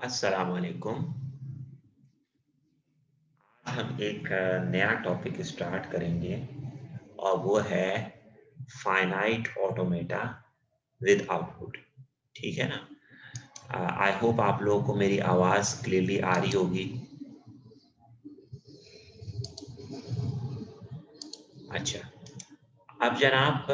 अस्सलाम वालेकुम। आज हम एक नया टॉपिक स्टार्ट करेंगे और वो है फाइनाइट ऑटोमेटा विद आउटपुट। ठीक है ना? आई होप आप लोगों को मेरी आवाज़ क्लियरली आ रही होगी। अच्छा, अब जनाब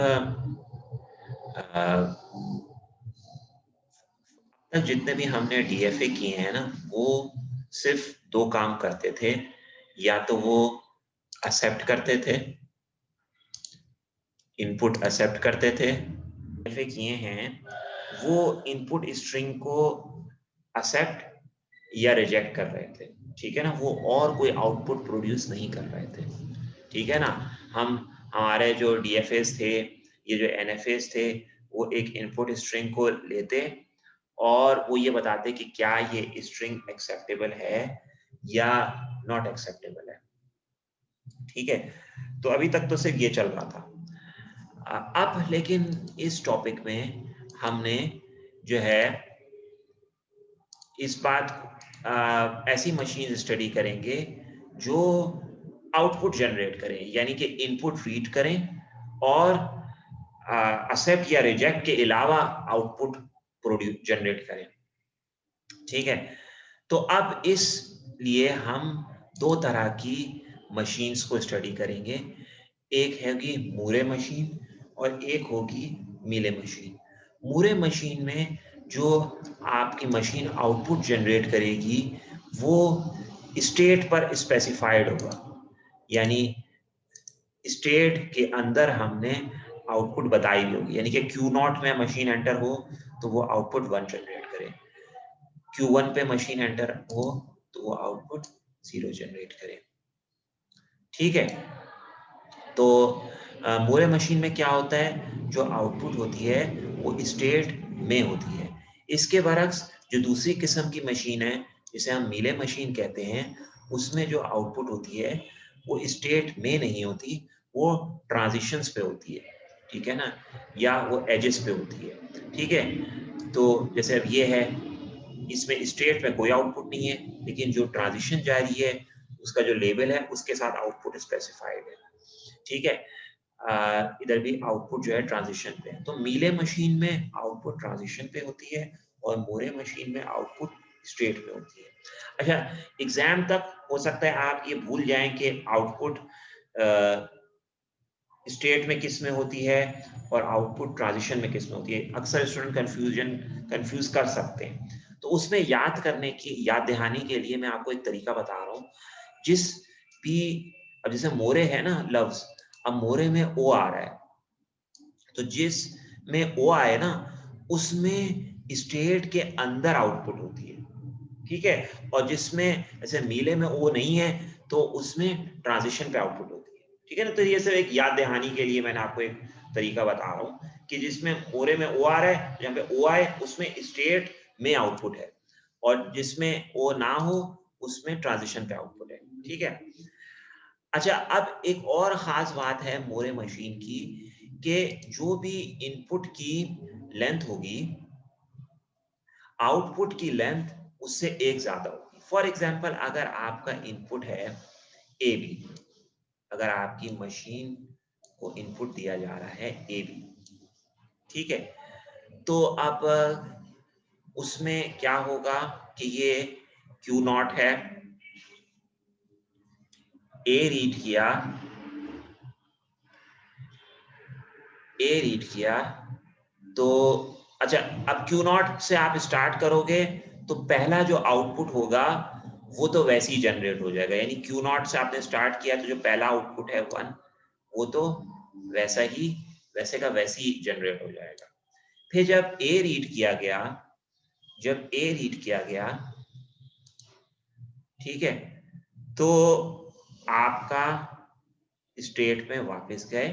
तक जितने भी हमने डीएफए किए हैं ना, वो सिर्फ दो काम करते थे। या तो वो एक्सेप्ट करते थे, इनपुट एक्सेप्ट करते थे। डीएफए किए हैं वो इनपुट स्ट्रिंग को एक्सेप्ट या रिजेक्ट कर रहे थे। ठीक है ना? वो और कोई आउटपुट प्रोड्यूस नहीं कर रहे थे। ठीक है ना? हम हमारे जो डीएफएस थे, ये जो एनएफएस थे, वो एक इनपुट स्ट्रिंग को लेते और वो ये बताते कि क्या ये स्ट्रिंग एक्सेप्टेबल है या नॉट एक्सेप्टेबल है। ठीक है? तो अभी तक तो सिर्फ ये चल रहा था। अब लेकिन इस टॉपिक में हमने जो है इस बात ऐसी मशीन स्टडी करेंगे जो आउटपुट जनरेट करें, यानी कि इनपुट रीड करें और एक्सेप्ट या रिजेक्ट के अलावा आउटपुट प्रोड्यूस जनरेट करें। ठीक है? तो अब इस लिए हम दो तरह की मशीन्स को स्टडी करेंगे। एक होगी मूरे मशीन और एक होगी मीले मशीन। मूरे मशीन में जो आपकी मशीन आउटपुट जनरेट करेगी वो स्टेट पर स्पेसिफाइड होगा, यानी स्टेट के अंदर हमने आउटपुट बताई भी होगी, यानी कि क्यू नॉट में मशीन एंटर हो तो वो आउटपुट 1 जनरेट करे, Q1 पे मशीन एंटर हो तो वो आउटपुट 0 जनरेट करे। ठीक है? तो मूरे मशीन में क्या होता है, जो आउटपुट होती है वो स्टेट में होती है। इसके बरक्स जो दूसरी किस्म की मशीन है जिसे हम मीले मशीन कहते हैं, उसमें जो आउटपुट होती है वो स्टेट में नहीं होती, वो ट्रांजिशंस पे होती है। ठीक है ना? या वो एजेस पे होती है। ठीक है? तो जैसे अब ये है, इसमें स्टेट में कोई आउटपुट नहीं है, लेकिन जो ट्रांजिशन जारी है उसका जो लेवल है उसके साथ आउटपुट स्पेसिफाइड है। ठीक है? इधर भी आउटपुट जो है ट्रांजिशन पे है। तो मीले मशीन में आउटपुट ट्रांजिशन पे होती है और मोरे मशीन में आउटपुट स्टेट पे होती है। अच्छा, एग्जाम तक हो सकता है आप ये भूल जाएं कि आउटपुट स्टेट में किस में होती है और आउटपुट ट्रांजिशन में किस में होती है। अक्सर स्टूडेंट कंफ्यूज कर सकते हैं। तो उसमें याद करने की, याद दहानी के लिए मैं आपको एक तरीका बता रहा हूँ। जिस भी, अब जैसे मोरे है ना लफ्ज, अब मोरे में ओ आ रहा है, तो जिस में ओ आए ना उसमें स्टेट के अंदर आउटपुट होती है। ठीक है? और जिसमें जैसे मीले में ओ नहीं है तो उसमें ट्रांजिशन पे आउटपुट होती है। ठीक है ना? तो ये सिर्फ एक याद दहानी के लिए मैंने आपको एक तरीका बता रहा हूँ कि जिसमें मोरे में ओ आ रहा है, जहाँ पे ओ आए उसमें स्टेट में आउटपुट है और जिसमें ओ ना हो उसमें ट्रांजिशन पे आउटपुट है। ठीक है? अच्छा, अब एक और खास बात है मोरे मशीन की कि जो भी इनपुट की लेंथ होगी, आउटपुट की लेंथ उससे एक ज्यादा होगी। फॉर एग्जांपल, अगर आपका इनपुट है ए बी, अगर आपकी मशीन को इनपुट दिया जा रहा है ए बी, ठीक है? तो अब उसमें क्या होगा कि ये क्यू नॉट है, ए रीड किया, ए रीड किया, तो अच्छा, अब क्यू नॉट से आप स्टार्ट करोगे तो पहला जो आउटपुट होगा वो तो वैसे ही जनरेट हो जाएगा, यानी क्यू नॉट से आपने स्टार्ट किया तो जो पहला आउटपुट है 1, वो तो वैसा ही, वैसे का वैसे ही जनरेट हो जाएगा। फिर जब ए रीड किया गया, जब ए रीड किया गया, ठीक है, तो आपका स्टेट में वापस गए,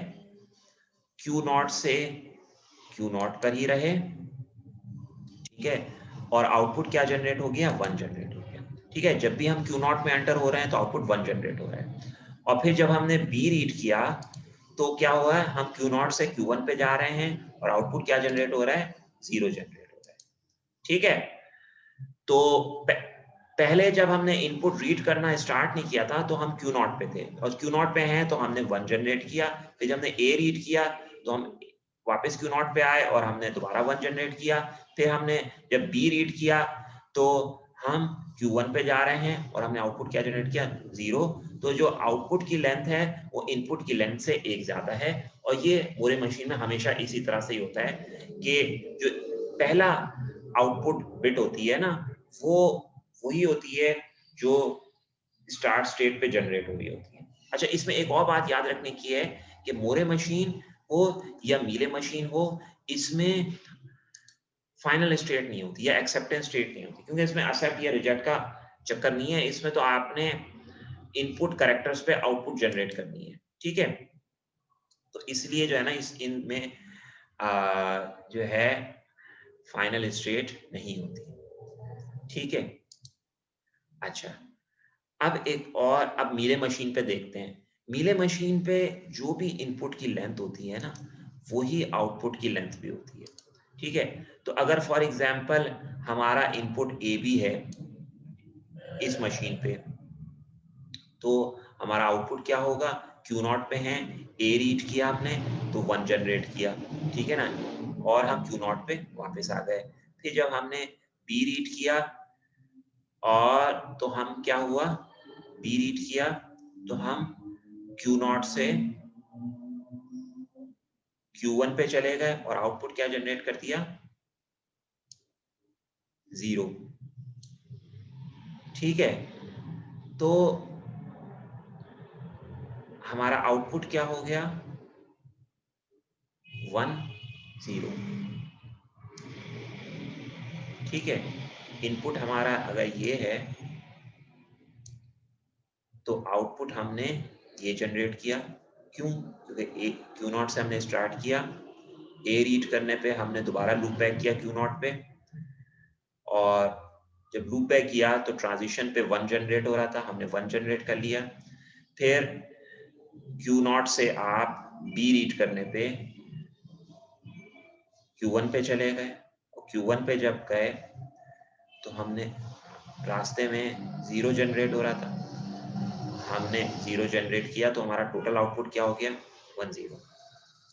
क्यू नॉट से क्यू नॉट पर ही रहे, ठीक है, और आउटपुट क्या जनरेट हो गया, 1 जनरेट हो गया। ठीक है? जब भी हम क्यू नॉट में एंटर हो रहे हैं तो आउटपुट 1 जनरेट हो रहा है। और फिर जब हमने बी रीड किया तो क्या हुआ है, हम क्यू नॉट से क्यू वन पे जा रहे हैं और आउटपुट क्या जनरेट हो रहा है, 0 जनरेट हो रहा है। ठीक है? तो पहले जब हमने इनपुट रीड करना स्टार्ट नहीं किया था तो हम क्यू नॉट पे थे, और क्यू नॉट पे हैं तो हमने 1 जनरेट किया। फिर जब हमने ए रीड किया तो हम वापस क्यू नॉट पे आए और हमने दोबारा 1 जनरेट किया। फिर हमने जब बी रीड किया तो हम Q1 पे जा रहे हैं और हमने आउटपुट क्या जनरेट किया, 0। तो जो आउटपुट की लेंथ है वो इनपुट की लेंथ से 1 ज्यादा है। और ये पूरे मशीन में हमेशा इसी तरह से ही होता है कि जो पहला आउटपुट बिट होती है ना, वो वही होती है जो स्टार्ट स्टेट पे जनरेट हो रही होती है। अच्छा, इसमें एक और बात याद रखने की है कि मोरे मशीन हो या मीले मशीन हो, इसमें फाइनल स्टेट नहीं होती या एक्सेप्टेंस स्टेट नहीं होती, क्योंकि इसमें एक्सेप्ट या रिजेक्ट का चक्कर नहीं है। इसमें तो आपने इनपुट कैरेक्टर्स पे आउटपुट जनरेट करनी है, ठीक है। तो इसलिए जो है ना, इस इनमें जो है फाइनल स्टेट नहीं होती, ठीक है। अच्छा, अब एक और, अब मीले मशीन पे देखते हैं। मीले मशीन पे जो भी इनपुट की लेंथ होती है ना, वही आउटपुट की लेंथ भी होती है, ठीक है। तो अगर फॉर एग्जांपल हमारा इनपुट ए बी है इस मशीन पे, तो हमारा आउटपुट क्या होगा, क्यू नॉट पे है, ए रीड किया आपने तो 1 जनरेट किया, ठीक है ना, और हम क्यू नॉट पे वापस आ गए। फिर जब हमने बी रीड किया, और तो हम क्या हुआ, बी रीड किया तो हम क्यू नॉट से Q1 पे चले गए और आउटपुट क्या जनरेट कर दिया, 0, ठीक है। तो हमारा आउटपुट क्या हो गया, 1 0, ठीक है। इनपुट हमारा अगर ये है तो आउटपुट हमने ये जनरेट किया, क्यों, क्योंकि क्यू नॉट से हमने स्टार्ट किया, ए रीड करने पे हमने दोबारा लूप बैक किया क्यू नॉट पे, और जब लूप बैक किया तो ट्रांजिशन पे 1 जनरेट हो रहा था, हमने 1 जनरेट कर लिया। फिर क्यू नॉट से आप बी रीड करने पे Q1 पे चले गए, और Q1 पे जब गए तो हमने रास्ते में 0 जनरेट हो रहा था, हमने 0 जनरेट किया तो हमारा टोटल आउटपुट क्या हो गया, 1 0,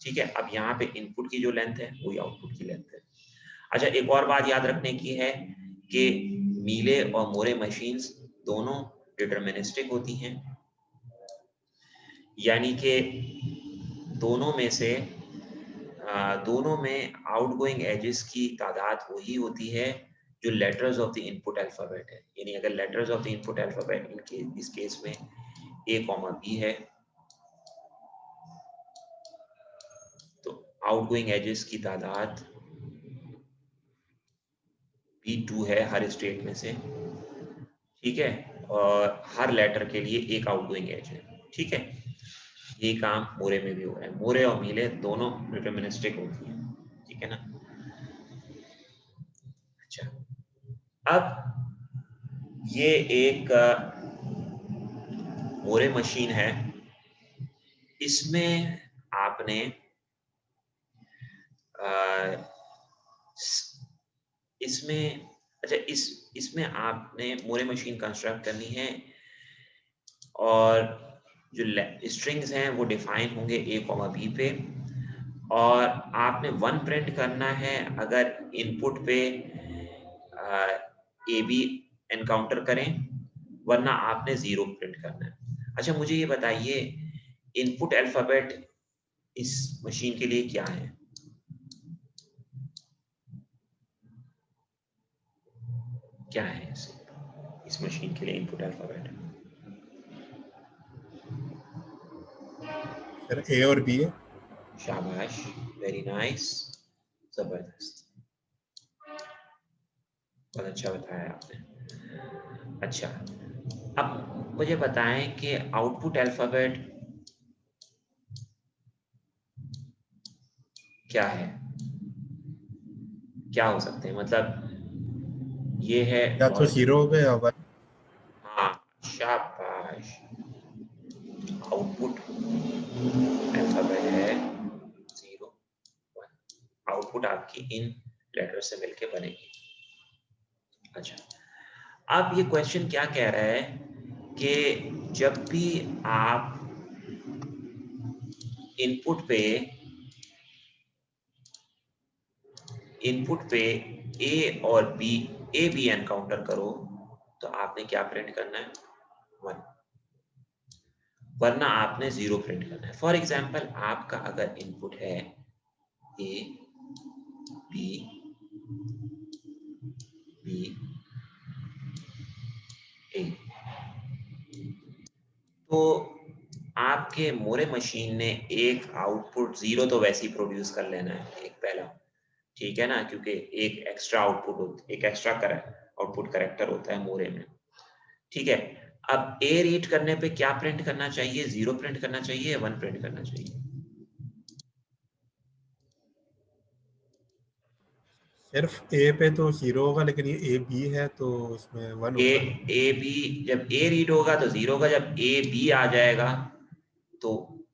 ठीक है। अब यहाँ पे इनपुट की जो लेंथ है वही आउटपुट की लेंथ है। अच्छा, एक और बात याद रखने की है कि मीले और मोरे मशीन्स दोनों डिटरमिनिस्टिक होती हैं, यानी कि दोनों में से दोनों में आउटगोइंग एजेस की तादाद वही होती है जो letters of the input alphabet है। यानी अगर letters of the input alphabet इस केस में ए कॉमा बी है, तो आउटगोइंग एजेस की तादाद B2 है हर स्टेट में से, ठीक है। और हर लेटर के लिए एक आउटगोइंग एज है, ठीक है। ये काम मोरे में भी हो रहा है, मोरे और मीले दोनों डिटरमिनिस्टिक होती हैं, ठीक है ना। अच्छा, अब ये एक मोरे मशीन है, इसमें आपने इसमें अच्छा इसमें आपने मोरे मशीन कंस्ट्रक्ट करनी है, और जो स्ट्रिंग्स हैं वो डिफाइन होंगे ए कॉमा बी पे, और आपने 1 प्रिंट करना है अगर इनपुट पे ए बी एनकाउंटर करें, वरना आपने 0 प्रिंट करना है। अच्छा, मुझे ये बताइए इनपुट अल्फाबेट इस मशीन के लिए क्या है, क्या है इस मशीन के लिए इनपुट अल्फाबेट। सर ए और बी है। शाबाश, वेरी नाइस, जबरदस्त, बहुत अच्छा बताया आपने। अच्छा, अब मुझे बताएं कि आउटपुट अल्फाबेट क्या है, क्या हो सकते हैं, मतलब ये है या तो बहुत, 0 होगा या 1। हाँ शाबाश, आउटपुट अल्फाबेट है 0 1, आउटपुट आपकी इन लेटर से मिलके बनेगी। अच्छा, अब ये क्वेश्चन क्या कह रहा है कि जब भी आप इनपुट पे ए और बी ए बी एनकाउंटर करो तो आपने क्या प्रिंट करना है? 1, वरना आपने 0 प्रिंट करना है। फॉर एग्जाम्पल आपका अगर इनपुट है ए बी बी ए, तो आपके मोरे मशीन ने एक आउटपुट 0 तो वैसे ही प्रोड्यूस कर लेना है, एक पहला, ठीक है ना, क्योंकि एक एक्स्ट्रा एक एक्स्ट्रा आउटपुट करेक्टर होता है मोरे में, ठीक है। अब ए रीड करने पे क्या प्रिंट करना चाहिए? 0 प्रिंट करना चाहिए, 1 प्रिंट करना चाहिए? सिर्फ ए पे तो 0 होगा, लेकिन ये ए बी है तो उसमें 1 ए होगा। ए बी, जब ए रीड होगा तो 0 होगा, जब ए बी आ जाएगा तो,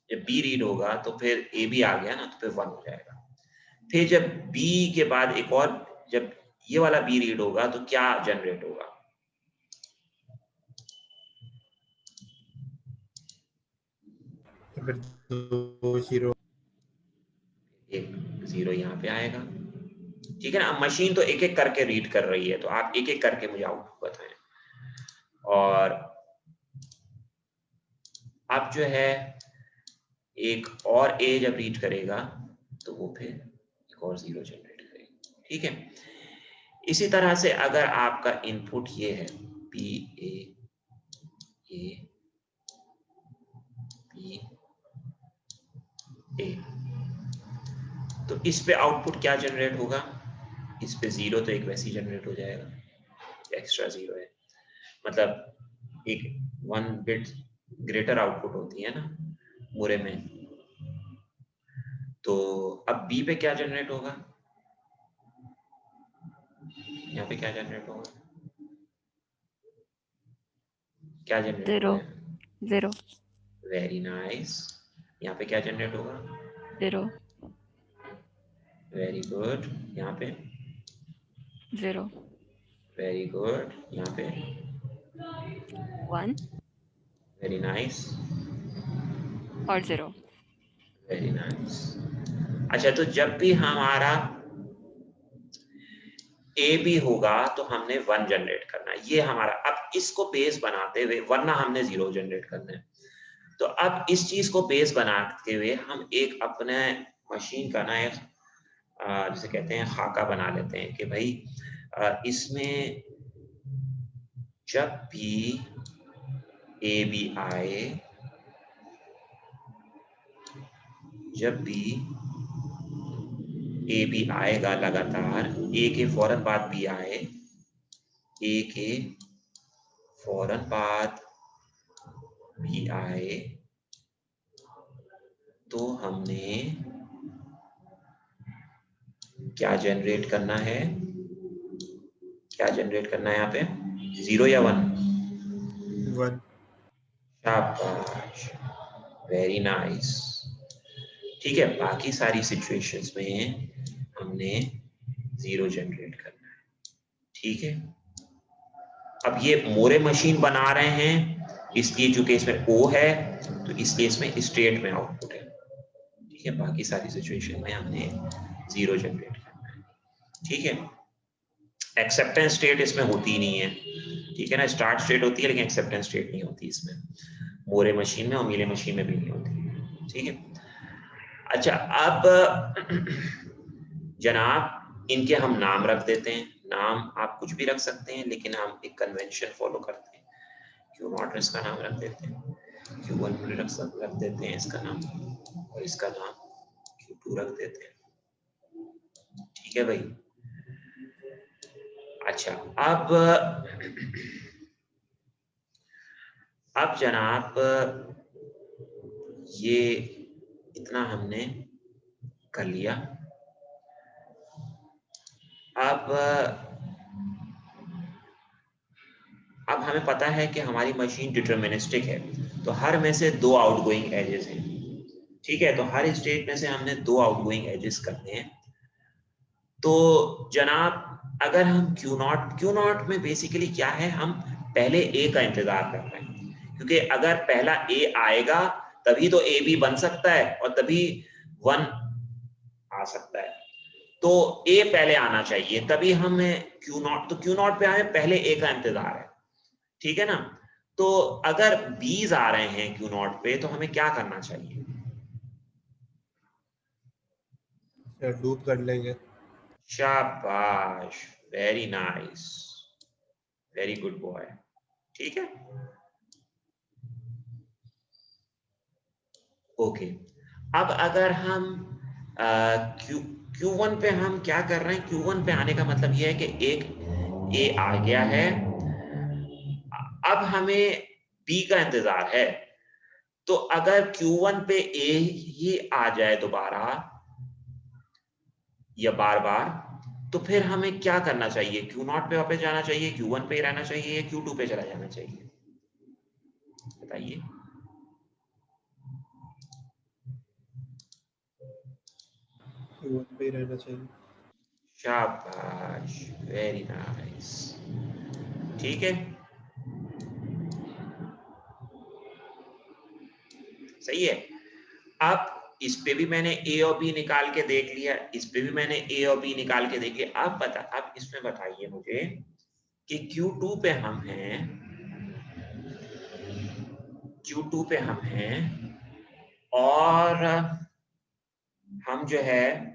जब बी रीड होगा तो फिर ए बी आ गया ना, तो फिर 1 हो जाएगा। फिर जब बी के बाद एक और, जब ये वाला बी रीड होगा तो क्या जनरेट होगा? तो फिर 2 0। एक 0 यहाँ पे आएगा, ठीक है ना। अब मशीन तो एक एक करके रीड कर रही है, तो आप एक एक करके मुझे आउटपुट बताएं। और अब जो है एक और ए जब रीड करेगा तो वो फिर एक और 0 जनरेट करेगा, ठीक है। इसी तरह से अगर आपका इनपुट ये है बी ए बी ए, तो इस पे आउटपुट क्या जनरेट होगा? इस पे 0 तो एक वैसे ही जनरेट हो जाएगा, एक्स्ट्रा 0 है, मतलब एक 1 बिट ग्रेटर आउटपुट होती है ना मुरे में। तो अब बी पे क्या जनरेट होगा? यहाँ पे क्या जनरेट होगा? क्या जनरेट होगा? 0 वेरी नाइस। यहाँ पे क्या जनरेट होगा? 0 वेरी गुड। यहाँ पे 0 वेरी गुड। यहाँ पे 1 वेरी नाइस और 0। Very nice. अच्छा, तो जब भी हमारा ए बी होगा तो हमने 1 जनरेट करना है, ये हमारा। अब इसको बेस बनाते हुए, वरना हमने 0 जनरेट करना है, तो अब इस चीज को बेस बनाते हुए हम एक अपने मशीन का ना एक जिसे कहते हैं खाका बना लेते हैं कि भाई इसमें जब भी ए बी आए, जब भी ए बी आएगा लगातार, ए के फौरन बाद बी आए, ए के फौरन बाद बी आए, तो हमने क्या जनरेट करना है? क्या जनरेट करना है यहाँ पे? 0 या 1? 1। शाबाश, वेरी नाइस। ठीक है, बाकी सारी सिचुएशंस में हमने 0 जनरेट करना है, ठीक है। अब ये मोरे मशीन बना रहे हैं, इसलिए चूंकि इसमें ओ है तो इसलिए इसमें स्टेट में आउटपुट है, ठीक है। बाकी सारी सिचुएशन में हमने 0 जनरेट करना है, ठीक है। एक्सेप्टेंस स्टेट इसमें होती नहीं है, ठीक है ना। स्टार्ट स्टेट होती है लेकिन एक्सेप्टेंस स्टेट नहीं होती इसमें, मोरे मशीन में और मीले मशीन में भी नहीं होती, ठीक है। अच्छा, अब जनाब इनके हम नाम रख देते हैं। नाम आप कुछ भी रख सकते हैं, लेकिन हम एक कन्वेंशन फॉलो करते हैं। Q0 इसका नाम रख देते हैं, Q1 रख देते हैं इसका नाम, और इसका नाम Q2 रख देते हैं, ठीक है भाई। अच्छा, अब जनाब ये इतना हमने कर लिया। अब हमें पता है कि हमारी मशीन डिटरमिनिस्टिक है, तो हर में से 2 आउटगोइंग एजेस हैं, ठीक है। तो हर स्टेट में से हमने 2 आउटगोइंग एजेस करने हैं। तो जनाब अगर हम क्यू नॉट में बेसिकली क्या है, हम पहले ए का इंतजार कर रहे हैं, क्योंकि अगर पहला ए आएगा तभी तो ए भी बन सकता है और तभी 1 आ सकता है। तो ए पहले आना चाहिए, तभी हमें क्यू नॉट, तो क्यू नॉट पे हमें पहले ए का इंतजार है, ठीक है ना। तो अगर बीज आ रहे हैं क्यू नॉट पे तो हमें क्या करना चाहिए? डूब कर लेंगे। शाबाश, very nice, very good boy, ठीक है। ओके, अब अगर हम Q1 पे हम क्या कर रहे हैं, Q1 पे आने का मतलब यह है कि एक ए आ गया है, अब हमें बी का इंतजार है। तो अगर Q1 पे ए ही आ जाए दोबारा या बार बार, तो फिर हमें क्या करना चाहिए? Q0 पे वापस जाना चाहिए, Q1 पे ही रहना चाहिए, या Q2 पे चला जाना चाहिए? बताइए। Q1 पे ही रहना चाहिए। शाबाश, वेरी नाइस, ठीक है, सही है। अब इस पे भी मैंने ए और बी निकाल के देख लिया, इस पे भी मैंने ए और बी निकाल के देख लिया। अब इसमें बताइए मुझे कि Q2 पे हम हैं, Q2 पे हम हैं और हम जो है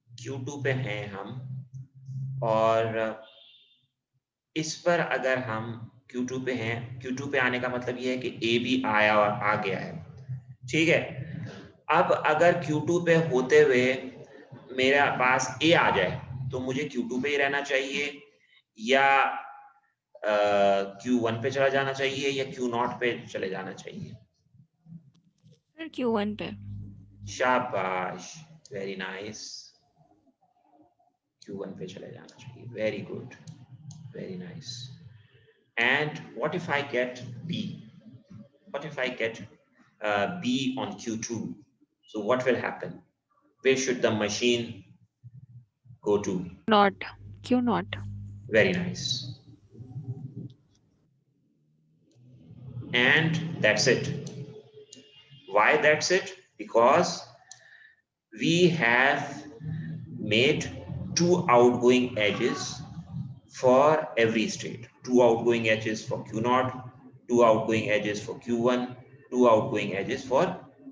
Q2 पे हैं हम, और इस पर अगर हम Q2 पे हैं, Q2 पे आने का मतलब ये है कि ए भी आया और आ गया है, ठीक है। अब अगर Q2 पे होते हुए मेरे पास ए आ जाए तो मुझे Q2 पे ही रहना चाहिए, या Q1 पे चला जाना चाहिए, या Q0 पे चले जाना चाहिए? फिर Q1 पे। शाबाश, वेरी नाइस, Q1 पे चले जाना चाहिए, very good, very nice. And what if I get B? What if I get B on Q2? So what will happen? Where should the machine go to? Not. Q not. Very nice. And that's it. Why that's it? Because we have made 2 outgoing edges for every state. 2 outgoing edges for Q0, 2 outgoing edges for Q1, 2 outgoing edges for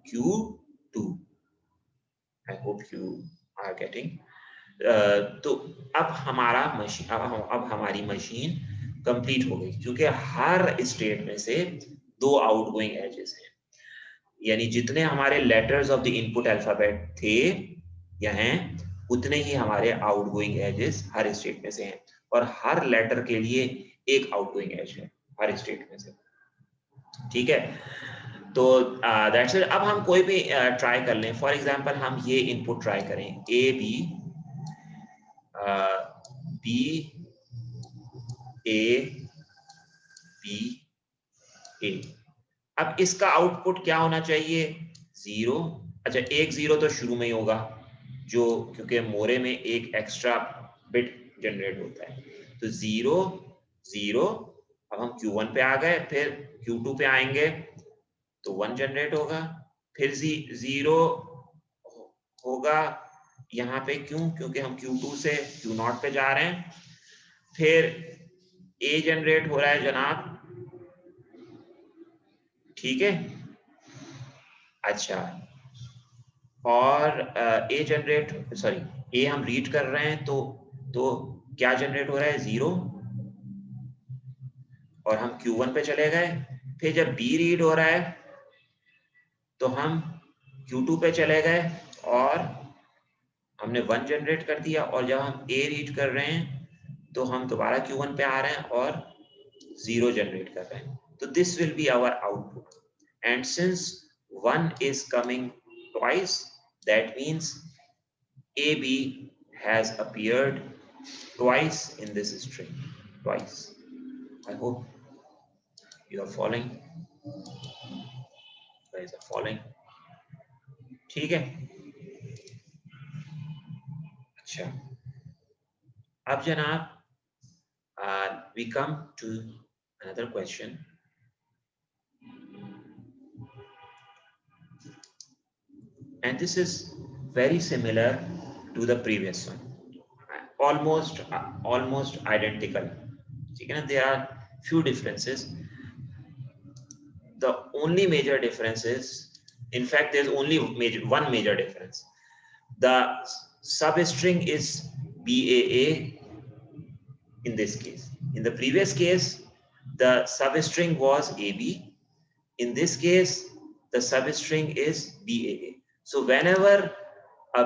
Q2. I hope you are getting. तो अब हमारी machine complete हो गई, क्योंकि हर state में से 2 outgoing edges हैं, यानी जितने हमारे letters of the input alphabet थे यहाँ, उतने ही हमारे आउटगोइंग एजेस हर स्टेट में से हैं, और हर लेटर के लिए एक आउटगोइंग एज है हर स्टेट में से, ठीक है। तो दैट्स इट। अब हम कोई भी ट्राई कर लें, फॉर एग्जांपल हम ये इनपुट ट्राई करें, A B B A B A. अब इसका आउटपुट क्या होना चाहिए? 0। अच्छा, एक 0 तो शुरू में ही होगा, जो क्योंकि मोरे में एक एक्स्ट्रा बिट जनरेट होता है, तो 0 0। अब हम Q1 पे आ गए, फिर Q2 पे आएंगे तो 1 जनरेट होगा, फिर 0 होगा यहाँ पे, क्यों? क्योंकि हम Q2 से Q0 पे जा रहे हैं, फिर A जनरेट हो रहा है जनाब, ठीक है। अच्छा, और ए जनरेट, सॉरी, ए हम रीड कर रहे हैं, तो क्या जनरेट हो रहा है? 0, और हम Q1 पे चले गए। फिर जब बी रीड हो रहा है तो हम Q2 पे चले गए और हमने 1 जनरेट कर दिया, और जब हम ए रीड कर रहे हैं तो हम दोबारा Q1 पे आ रहे हैं और 0 जनरेट कर रहे हैं। तो this will be our output, and since 1 is coming twice, that means AB has appeared twice in this string, twice. I hope you are following, you guys are following, ठीक है। अच्छा, अब जनाब we come to another question. And this is very similar to the previous one, almost identical. There are few differences. The only major difference is, in fact there's only one major difference. The substring is BAA in this case. In the previous case the substring was AB. In this case the substring is BAA. So whenever a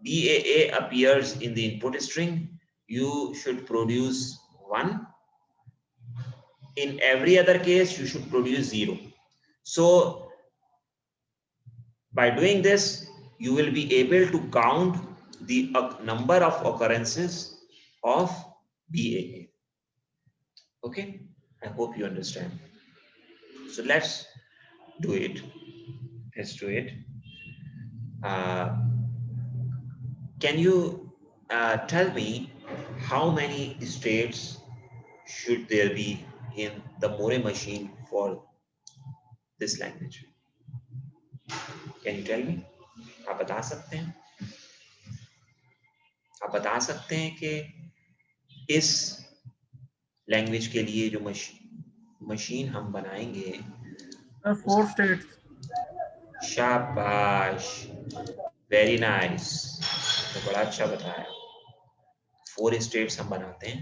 BAA appears in the input string, you should produce 1. In every other case you should produce 0. So by doing this you will be able to count the number of occurrences of BAA. Okay, I hope you understand. So let's do it. Can you tell me how many states should there be in the Moore machine for this language? Can you tell me? आप बता सकते हैं? आप बता सकते हैं कि इस लैंग्वेज के लिए जो मशीन हम बनाएंगे 4 states. शाबाश, वेरी नाइस, तो बड़ा अच्छा बताया। 4 स्टेट्स हम बनाते हैं।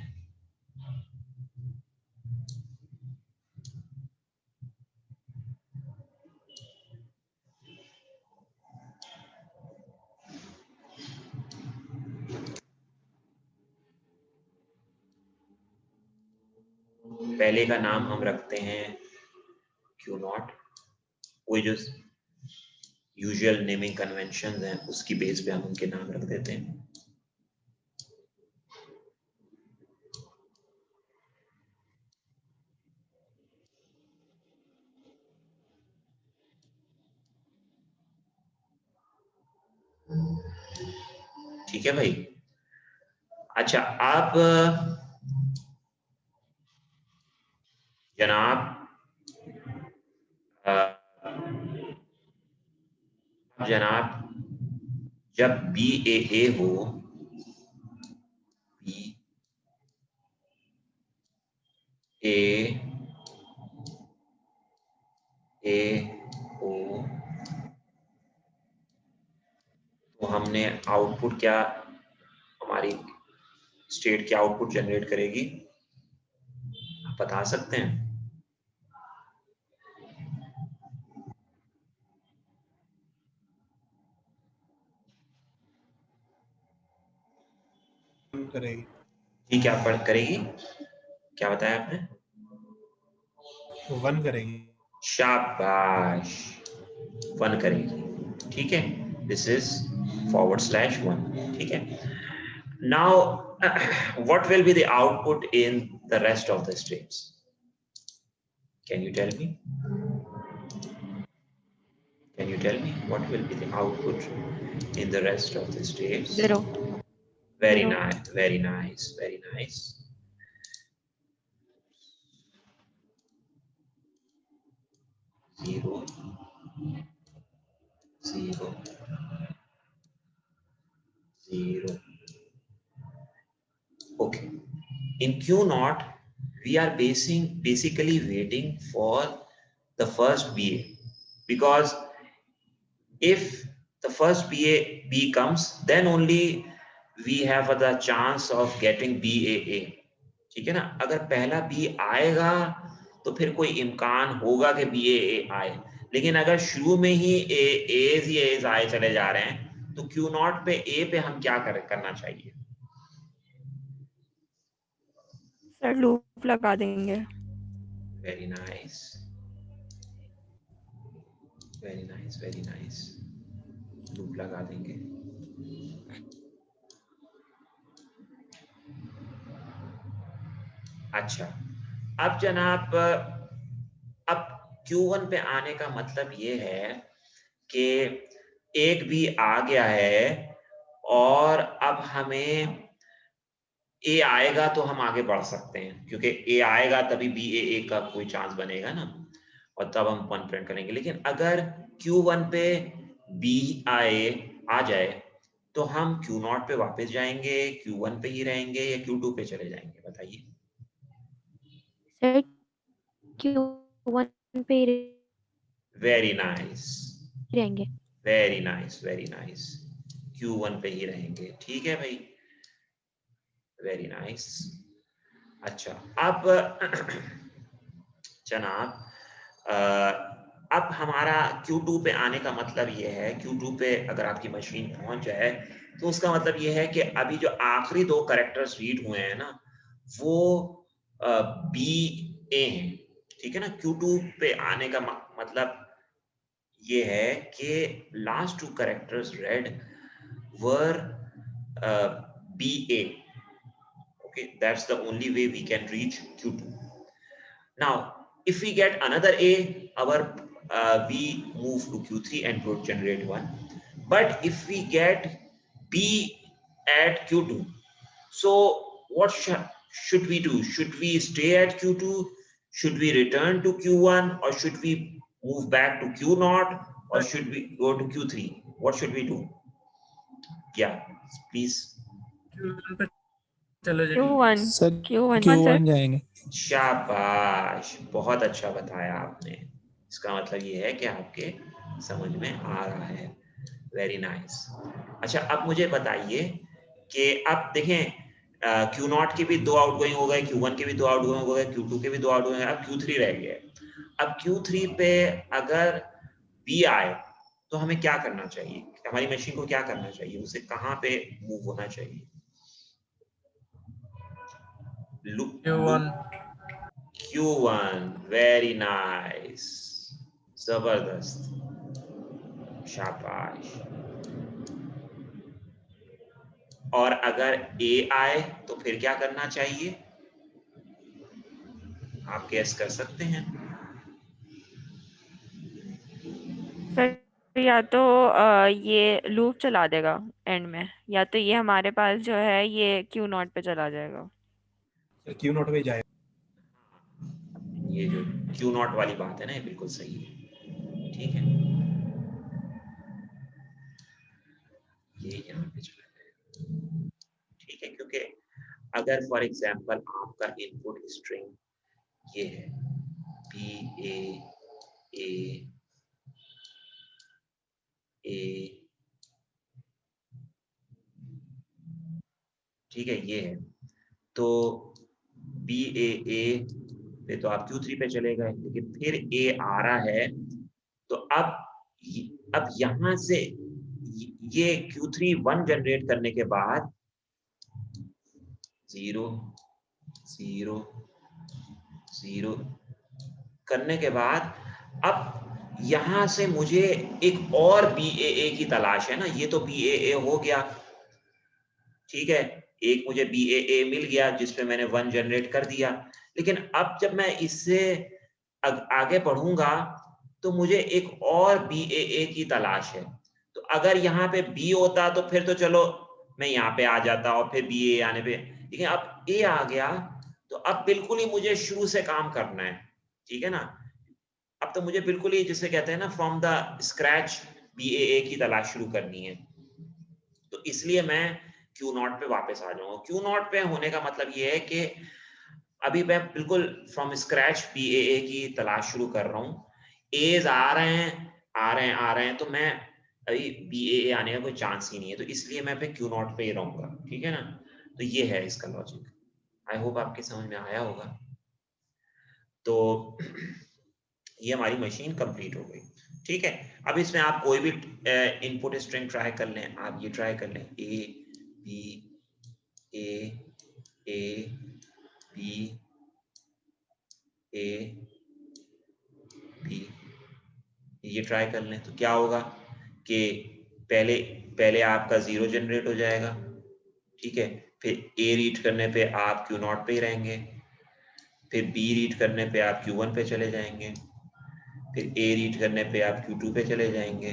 पहले का नाम हम रखते हैं Q0, कोई जो यूजुअल नेमिंग कन्वेंशन हैं उसकी बेस पे हम उनके नाम रख देते हैं। ठीक है भाई। अच्छा, आप जनाब जब BAA हो, BAA हो, तो हमने आउटपुट क्या, हमारी स्टेट क्या आउटपुट जनरेट करेगी, आप बता सकते हैं? करेगी। ठीक है, आप पढ़ करेगी, क्या बताया आपने? 1 करेगी। शाबाश, 1 करेगी। ठीक है, दिस इज /1। ठीक है, now what will be the output in the rest of the states? Can you tell me? Can you tell me what will be the output in the rest of the states? 0. Very 0. nice, very nice, very nice. 0, 0, 0. Okay, in Q0 we are basically waiting for the first BA, because if the first B comes, then only we have the chance of getting BAA. ठीक है ना, अगर पहला B आएगा तो फिर कोई इम्कान होगा कि BAA आए, लेकिन अगर शुरू में ही A's आए चले जा रहे हैं तो Q0 पे A पे हम क्या करना चाहिए? सर लूप लगा देंगे। Very nice, very nice, very nice, loop लगा देंगे। अच्छा, अब जनाब अब Q1 पे आने का मतलब ये है कि एक भी आ गया है और अब हमें ए आएगा तो हम आगे बढ़ सकते हैं, क्योंकि ए आएगा तभी बी ए का कोई चांस बनेगा ना, और तब हम 1 प्रिंट करेंगे। लेकिन अगर Q1 पे बी आए आ जाए तो हम Q0 पे वापस जाएंगे, Q1 पे ही रहेंगे, या Q2 पे चले जाएंगे, बताइए। सर Q1 पे ही वेरी नाइस, रहेंगे। Very nice, very nice, Q1 पे ही रहेंगे, ठीक है भाई, वेरी नाइस। अच्छा, अब जनाब अब हमारा Q2 पे आने का मतलब ये है, Q2 पे अगर आपकी मशीन पहुंच जाए तो उसका मतलब ये है कि अभी जो आखिरी 2 कैरेक्टर्स रीड हुए हैं ना, वो बी ए हैं, ठीक है ना। Q2 पे आने का मतलब ये है कि last 2 characters read were B A, okay, that's the only way we can reach Q2. Now if we get another A, our we move to Q3 and would generate 1. But if we get B at Q2, so what should we do? Should we stay at Q2? Should we return to Q1, or should we move back to Q0, or should we go to Q3? What should we do? Yeah, please. Q1 पे चलो जी। Q1 sir Q1 sir. Q1 जाएंगे। शाबाश, बहुत अच्छा बताया आपने। इसका मतलब ये है कि आपके समझ में आ रहा है। Very nice. अच्छा, अब मुझे बताइए कि अब देखें Q0 के भी 2 आउटगोइंग हो गए, Q1 के भी 2 आउटगोइंग हो गए, Q2 के भी 2 आउटगोइंग, अब Q3 रह गया। अब Q3 पे अगर B आए तो हमें क्या करना चाहिए? हमारी मशीन को क्या करना चाहिए? उसे कहाँ पे मूव होना चाहिए? Q1 Q1, very nice, जबरदस्त, शाबाश। और अगर A आए तो फिर क्या करना चाहिए? आप गेस कर सकते हैं। सर या तो ये लूप चला देगा एंड में, या तो ये हमारे पास जो है ये Q0 पे चला जाएगा। Q0 पे जाए। ये जो Q0 वाली बात है ना, ये बिल्कुल सही है, ठीक है, ये यहाँ पे चला जाएगा, ठीक है, क्योंकि अगर फॉर एग्जाम्पल आपका इनपुट स्ट्रिंग ये है B A A A, ठीक है, ये है, तो B A A पे तो आप Q3 पे चले गए, लेकिन फिर A आ रहा है, तो अब यहां से ये Q3 1 जनरेट करने के बाद 0 0 0 करने के बाद अब यहां से मुझे एक और BAA की तलाश है ना। ये तो BAA हो गया, ठीक है, एक मुझे BAA मिल गया जिसपे मैंने 1 जनरेट कर दिया, लेकिन अब जब मैं इससे आगे बढ़ूंगा तो मुझे एक और BAA की तलाश है। तो अगर यहाँ पे B होता तो फिर तो चलो मैं यहाँ पे आ जाता और फिर BAA आने पे, लेकिन अब A आ गया तो अब बिल्कुल ही मुझे शुरू से काम करना है, ठीक है ना। अब तो मुझे बिल्कुल ही जिसे कहते हैं ना फ्रॉम द स्क्रैच BAA की तलाश शुरू करनी है, तो इसलिए मैं Q0 पे वापस आ जाऊंगा। Q0 पे होने का मतलब ये है कि अभी मैं बिल्कुल फ्रॉम स्क्रैच BAA की तलाश शुरू कर रहा हूँ। A's आ रहे हैं आ रहे हैं आ रहे हैं, तो मैं अभी BAA आने का कोई चांस ही नहीं है, तो इसलिए मैं पे Q0 पे ही रहूंगा, ठीक है ना। तो ये है इसका लॉजिक। आई होप आपके समझ में आया होगा। तो ये हमारी मशीन कंप्लीट हो गई, ठीक है। अब इसमें आप कोई भी इनपुट स्ट्रिंग ट्राई कर लें, आप ये ट्राई कर लें A B A A B A B, ये ट्राई कर लें तो क्या होगा कि पहले पहले आपका 0 जनरेट हो जाएगा, ठीक है, फिर A रीड करने पे आप Q0 पे ही रहेंगे, फिर B रीड करने पे आप Q1 पे चले जाएंगे, फिर A रीड करने पे आप Q2 पे चले जाएंगे,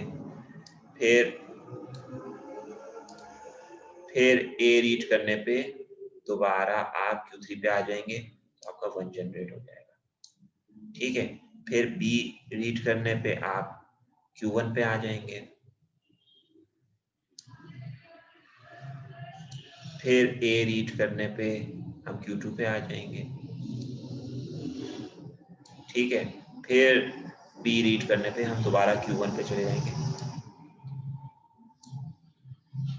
फिर फिर ए रीड करने पे दोबारा आप Q3 पे आ जाएंगे तो आपका 1 जनरेट हो जाएगा। ठीक है, फिर बी रीड करने पे आप Q1 पे आ जाएंगे, फिर ए रीड करने पे हम Q2 पे आ जाएंगे। ठीक है, फिर बी रीड करने पे हम दोबारा Q1 पे चले जाएंगे।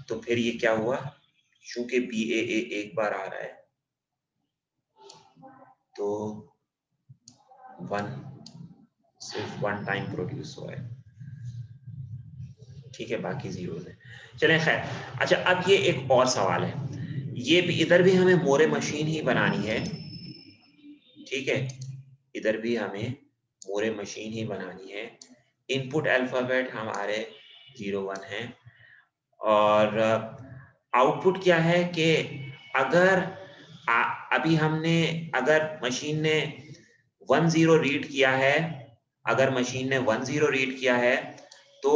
तो फिर ये क्या हुआ, चूंकि बी ए एक बार आ रहा है तो 1 सिर्फ 1 टाइम प्रोड्यूस हुआ है। ठीक है, बाकी जीरो है। चलें खैर, अच्छा अब ये एक और सवाल है, ये भी इधर भी हमें मोरे मशीन ही बनानी है। ठीक है, इधर भी हमें मोरे मशीन ही बनानी है। इनपुट अल्फाबेट हमारे 01 है और आउटपुट क्या है कि अगर अभी हमने अगर मशीन ने 10 रीड किया है, अगर मशीन ने 10 रीड किया है तो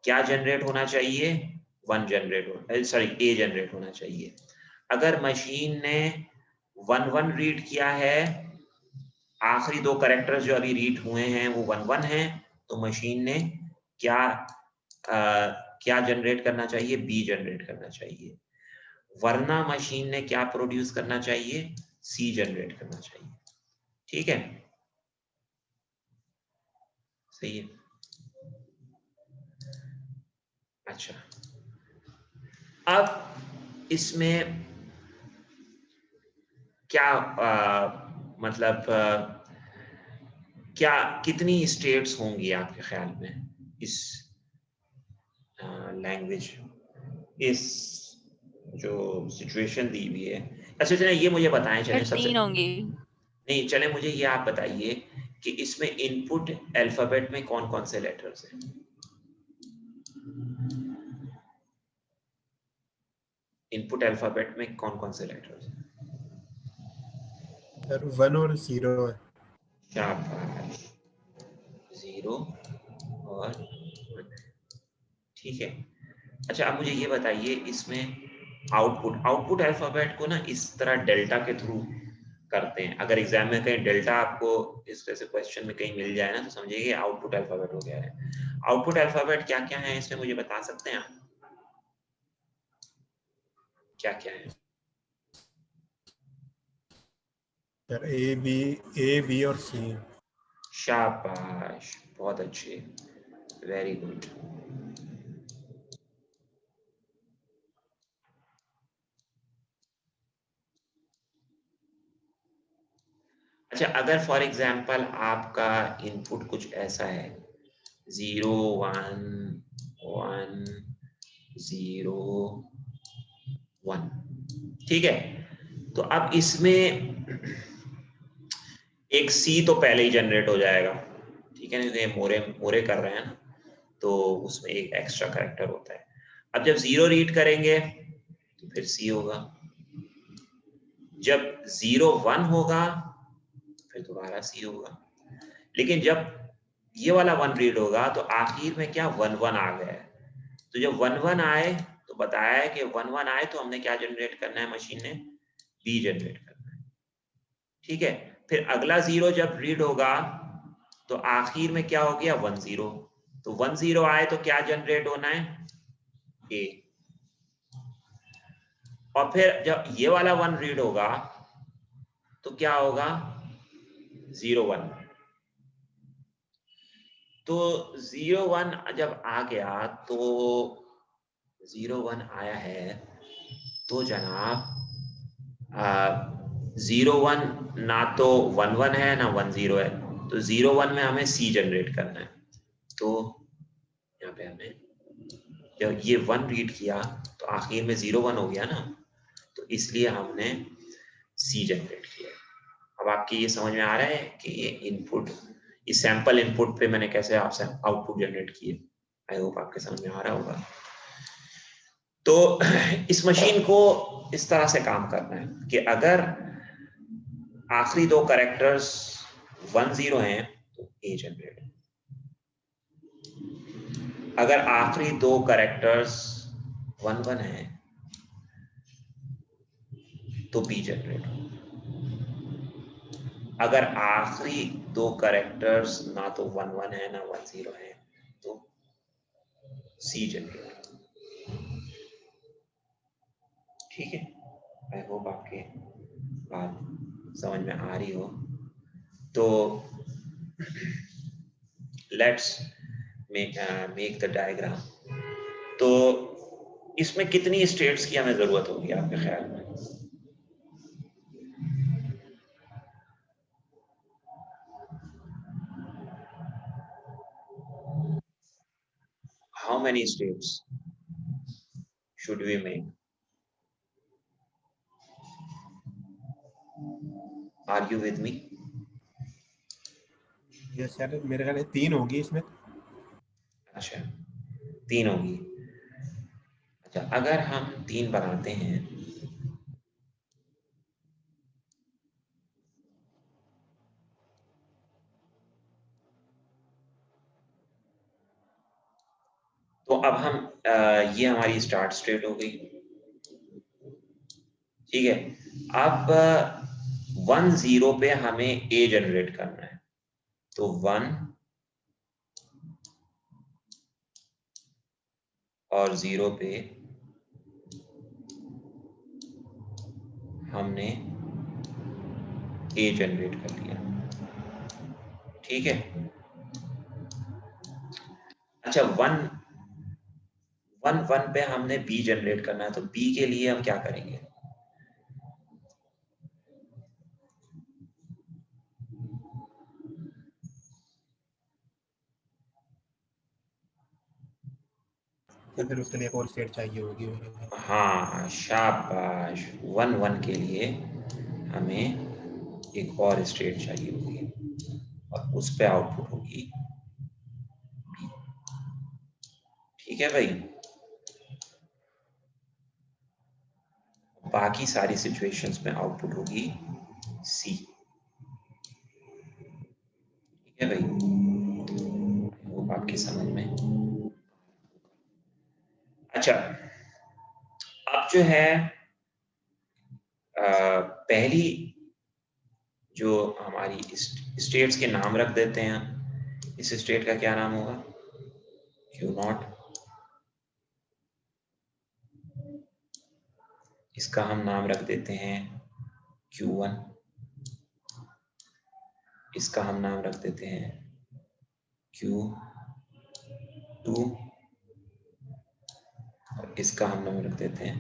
क्या जनरेट होना चाहिए, 1 जनरेट हो, सॉरी ए जनरेट होना चाहिए। अगर मशीन ने 11 रीड किया है, आखिरी दो कैरेक्टर्स जो अभी रीड हुए हैं वो 11 हैं, तो मशीन ने क्या जनरेट करना चाहिए, बी जनरेट करना चाहिए। वरना मशीन ने क्या प्रोड्यूस करना चाहिए, सी जनरेट करना चाहिए। ठीक है, सही है। अच्छा, अब इसमें क्या मतलब क्या कितनी स्टेट्स होंगी आपके ख्याल में इस लैंग्वेज, इस जो सिचुएशन दी हुई है। अच्छा चलिए ये मुझे बताएं, चलें सबसे 3 होंगी। नहीं, चलें मुझे ये आप बताइए कि इसमें इनपुट अल्फाबेट में कौन कौन से लेटर्स हैं। इनपुट अल्फाबेट में कौन कौन से लेटर्स हैं? सर 1 और 0 है। शाबाश, 0 और 1। ठीक है, अच्छा अब मुझे ये बताइए इसमें आउटपुट अल्फाबेट को ना इस तरह डेल्टा के थ्रू करते हैं। अगर एग्जाम में कहीं डेल्टा आपको इस तरह से क्वेश्चन में कहीं मिल जाए ना तो समझिए ये आउटपुट अल्फाबेट हो गया है। आउटपुट अल्फाबेट क्या क्या है इसमें मुझे बता सकते हैं आप, क्या क्या है? सर ए बी और सी। शाबाश, बहुत अच्छे, वेरी गुड। अच्छा, अगर फॉर एग्जांपल आपका इनपुट कुछ ऐसा है 0 1 1 0 1, ठीक है, तो अब इसमें एक सी तो पहले ही जनरेट हो जाएगा। ठीक है, नहीं मोरे मोरे कर रहे हैं ना, तो उसमें एक एक्स्ट्रा कैरेक्टर होता है। अब जब 0 रीड करेंगे तो फिर सी होगा, जब 0 1 होगा फिर दोबारा सी होगा, लेकिन जब ये वाला 1 रीड होगा तो आखिर में क्या 1 1 आ गया है। तो जब 1 1 आए तो बताया है कि 1 1 आए तो हमने क्या जनरेट करना है, मशीन ने बी जनरेट करना है। ठीक है, फिर अगला 0 जब रीड होगा तो आखिर में क्या हो गया 1 0, तो 1 0 आए तो क्या जनरेट होना है, ए। और फिर जब ये वाला 1 रीड होगा तो क्या होगा 0 1, तो 0 1 जब आ गया तो 0 1 आया है तो जनाब 0 1 ना तो 1 1 है ना 1 0 है, तो 0 1 में हमें सी जनरेट करना है। तो यहाँ पे हमें जब ये 1 रीड किया तो आखिर में 0 1 हो गया ना, तो इसलिए हमने सी जनरेट किया। अब आपकी ये समझ में आ रहा है कि ये इनपुट, इस सैंपल इनपुट पे मैंने कैसे आपसे आउटपुट जनरेट किए। आई होप आपके समझ में आ रहा होगा। तो इस मशीन को इस तरह से काम करना है कि अगर आखिरी दो कैरेक्टर्स 1 0 हैं तो ए जनरेट, अगर आखिरी दो कैरेक्टर्स 1 1 हैं तो बी जनरेट हो। अगर आखिरी दो कैरेक्टर्स ना तो 1-1 है ना 1-0 है तो सी जनरेट हो। ठीक है, आई होप आपके बात समझ में आ रही हो। तो लेट्स मेक द डायग्राम। तो इसमें कितनी स्टेट्स की हमें जरूरत होगी आपके ख्याल में? How many states should we make? Are you with me? ये शायद मेरे ख्याल में 3 होगी इसमें। अच्छा, 3 होगी। अच्छा, अगर हम 3 बनाते हैं तो अब हम ये हमारी स्टार्ट स्टेट हो गई। ठीक है, अब 1-0 पे हमें ए जनरेट करना है। तो 1 और 0 पे हमने ए जनरेट कर लिया। ठीक है, अच्छा 1-1 पे हमने बी जनरेट करना है। तो बी के लिए हम क्या करेंगे? या फिर उसके लिए एक और स्टेट चाहिए होगी मेरे ख्याल में। हाँ, शाबाश। 1-1 के लिए हमें एक और स्टेट चाहिए होगी और उस पे आउटपुट होगी बी। ठीक है भाई, बाकी सारी सिचुएशंस में आउटपुट होगी सी। ठीक है भाई, वो आपकी समझ में। अच्छा, अब जो है पहली जो हमारी स्टेट्स के नाम रख देते हैं। इस स्टेट का क्या नाम होगा? Q0। इसका हम नाम रख देते हैं Q1। इसका हम नाम रख देते हैं Q2 और इसका हम नाम रख देते हैं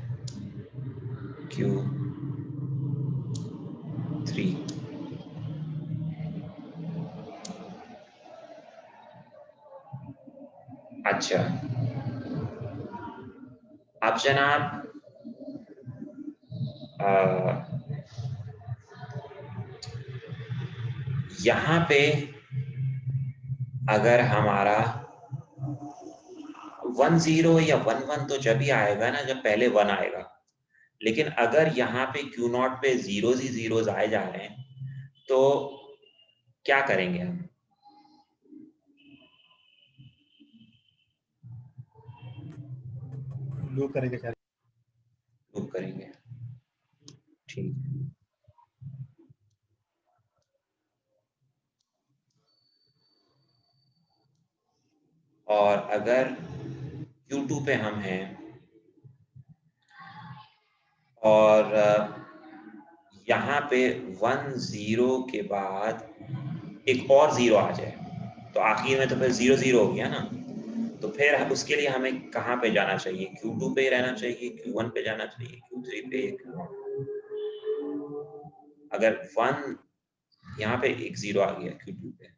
Q3। अच्छा, अब जनाब यहाँ पे अगर हमारा 1-0 या 1-1 तो जब ही आएगा ना जब पहले 1 आएगा। लेकिन अगर यहाँ पे Q0 पे जीरोज ही जीरोज आए जा रहे हैं तो क्या करेंगे हम? लूप करेंगे शायद। लूप करेंगे। ठीक है, और अगर Q2 पे हम हैं और यहाँ पे 1-0 के बाद एक और 0 आ जाए तो आखिर में तो फिर 0-0 हो गया ना। तो फिर उसके लिए हमें कहाँ पे जाना चाहिए? Q2 पे रहना चाहिए, Q1 पे जाना चाहिए, Q3 पे, Q0? अगर 1 यहाँ पे एक 0 आ गया Q2 पे,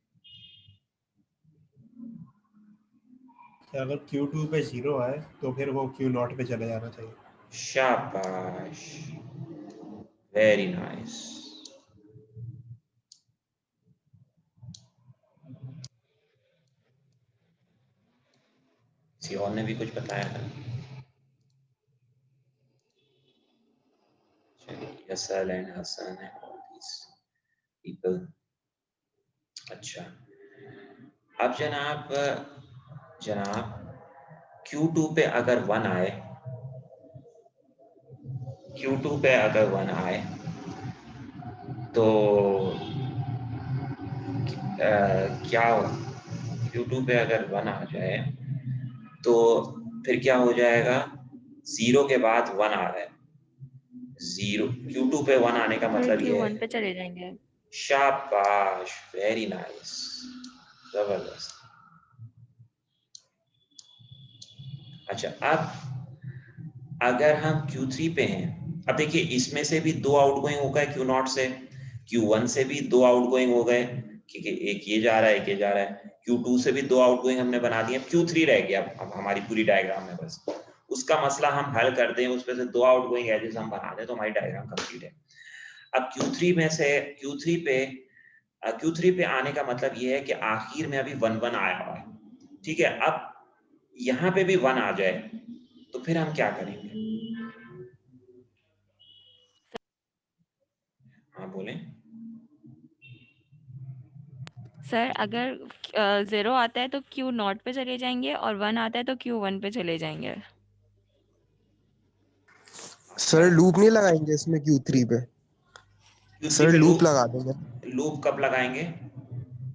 अगर Q2 पे 0 आए तो फिर वो Q0 पे चले जाना चाहिए। शाबाश, वेरी नाइस। किसी और ने भी कुछ बताया था? Yasal and Hassan and all these people। अच्छा, अब जनाब Q2 पे अगर 1 आए Q2 पे अगर 1 आए तो क्या Q2 पे अगर 1 आ जाए तो फिर क्या हो जाएगा, 0 के बाद 1 आ रहा है, 0 Q2 पे 1 आने का फिर मतलब ये Q1 है। पे चले जाएंगे। शाबाश, वेरी नाइस, जबरदस्त। अच्छा, अब अगर हम Q3 पे हैं, अब देखिए इसमें से भी 2 आउटगोइंग हो गए Q0 से, Q1 से भी 2 आउटगोइंग हो गए, क्योंकि एक ये जा रहा है एक ये जा रहा है, Q2 से भी 2 आउटगोइंग हमने बना दिए, Q3 रह गया अब हमारी पूरी डायग्राम में, बस उसका मसला हम हल कर दें, उसमें से 2 आउटगोइंग एजेस हम बना दें तो हमारी डायग्राम कंप्लीट है। अब Q3 में से Q3 पे आने का मतलब ये है कि आखिर में अभी 1 आया हुआ है, ठीक है। अब यहाँ पे भी 1 आ जाए तो फिर हम क्या करेंगे? हाँ बोलें। सर अगर 0 आता है तो Q0 पे चले जाएंगे और 1 आता है तो Q1 पे चले जाएंगे। सर लूप नहीं लगाएंगे इसमें Q3 पे? Q3 सर पे लूप लगा देंगे। लूप कब लगाएंगे?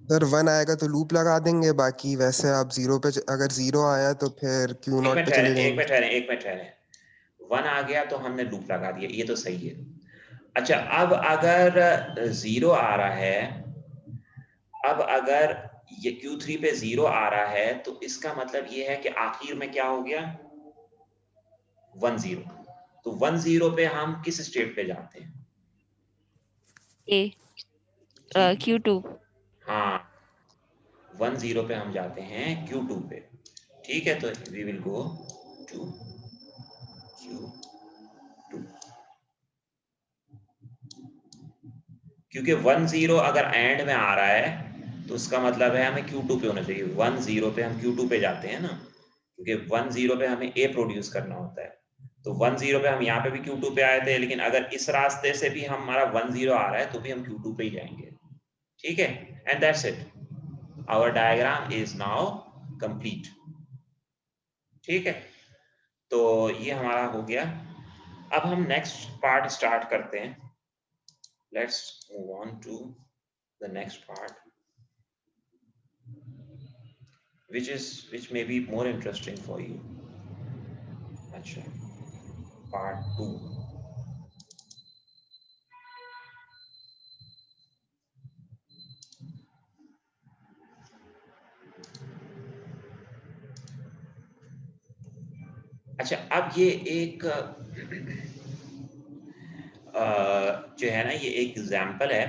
सर 1 आएगा तो लूप लगा देंगे, बाकी वैसे आप 0 पे अगर 0 आया तो फिर एक Q0 मिनट पे ठहरे, चले एक जाएंगे। मिनट ठहरे, एक मिनट ठहरे। 1 आ गया तो हमने लूप लगा दिया, ये तो सही है। अच्छा, अब अगर 0 आ रहा है, अब अगर ये Q3 पे 0 आ रहा है तो इसका मतलब ये है कि आखिर में क्या हो गया, 1 0। तो 1 0 पे हम किस स्टेट पे जाते हैं? A Q2। हाँ, 1 0 पे हम जाते हैं Q2 पे, ठीक है। तो we will go to Q2, क्योंकि 1 0 अगर एंड में आ रहा है तो उसका मतलब है हमें Q2 पे होना चाहिए। 1 0 पे हम Q2 पे जाते हैं ना, क्योंकि 1 0 पे हमें A प्रोड्यूस करना होता है। तो 1 0 पे हम यहाँ पे भी Q2 पे आए थे, लेकिन अगर इस रास्ते से भी हमारा 1 0 आ रहा है तो भी हम Q2 पे ही जाएंगे, ठीक है। And that's it, our diagram is now complete, ठीक है। तो ये हमारा हो गया। अब हम नेक्स्ट पार्ट स्टार्ट करते हैं। Let's move on to the next part, which may be more interesting for you. अच्छा, part 2। अच्छा, अब ये एक जो है ना, ये एक एग्जाम्पल है।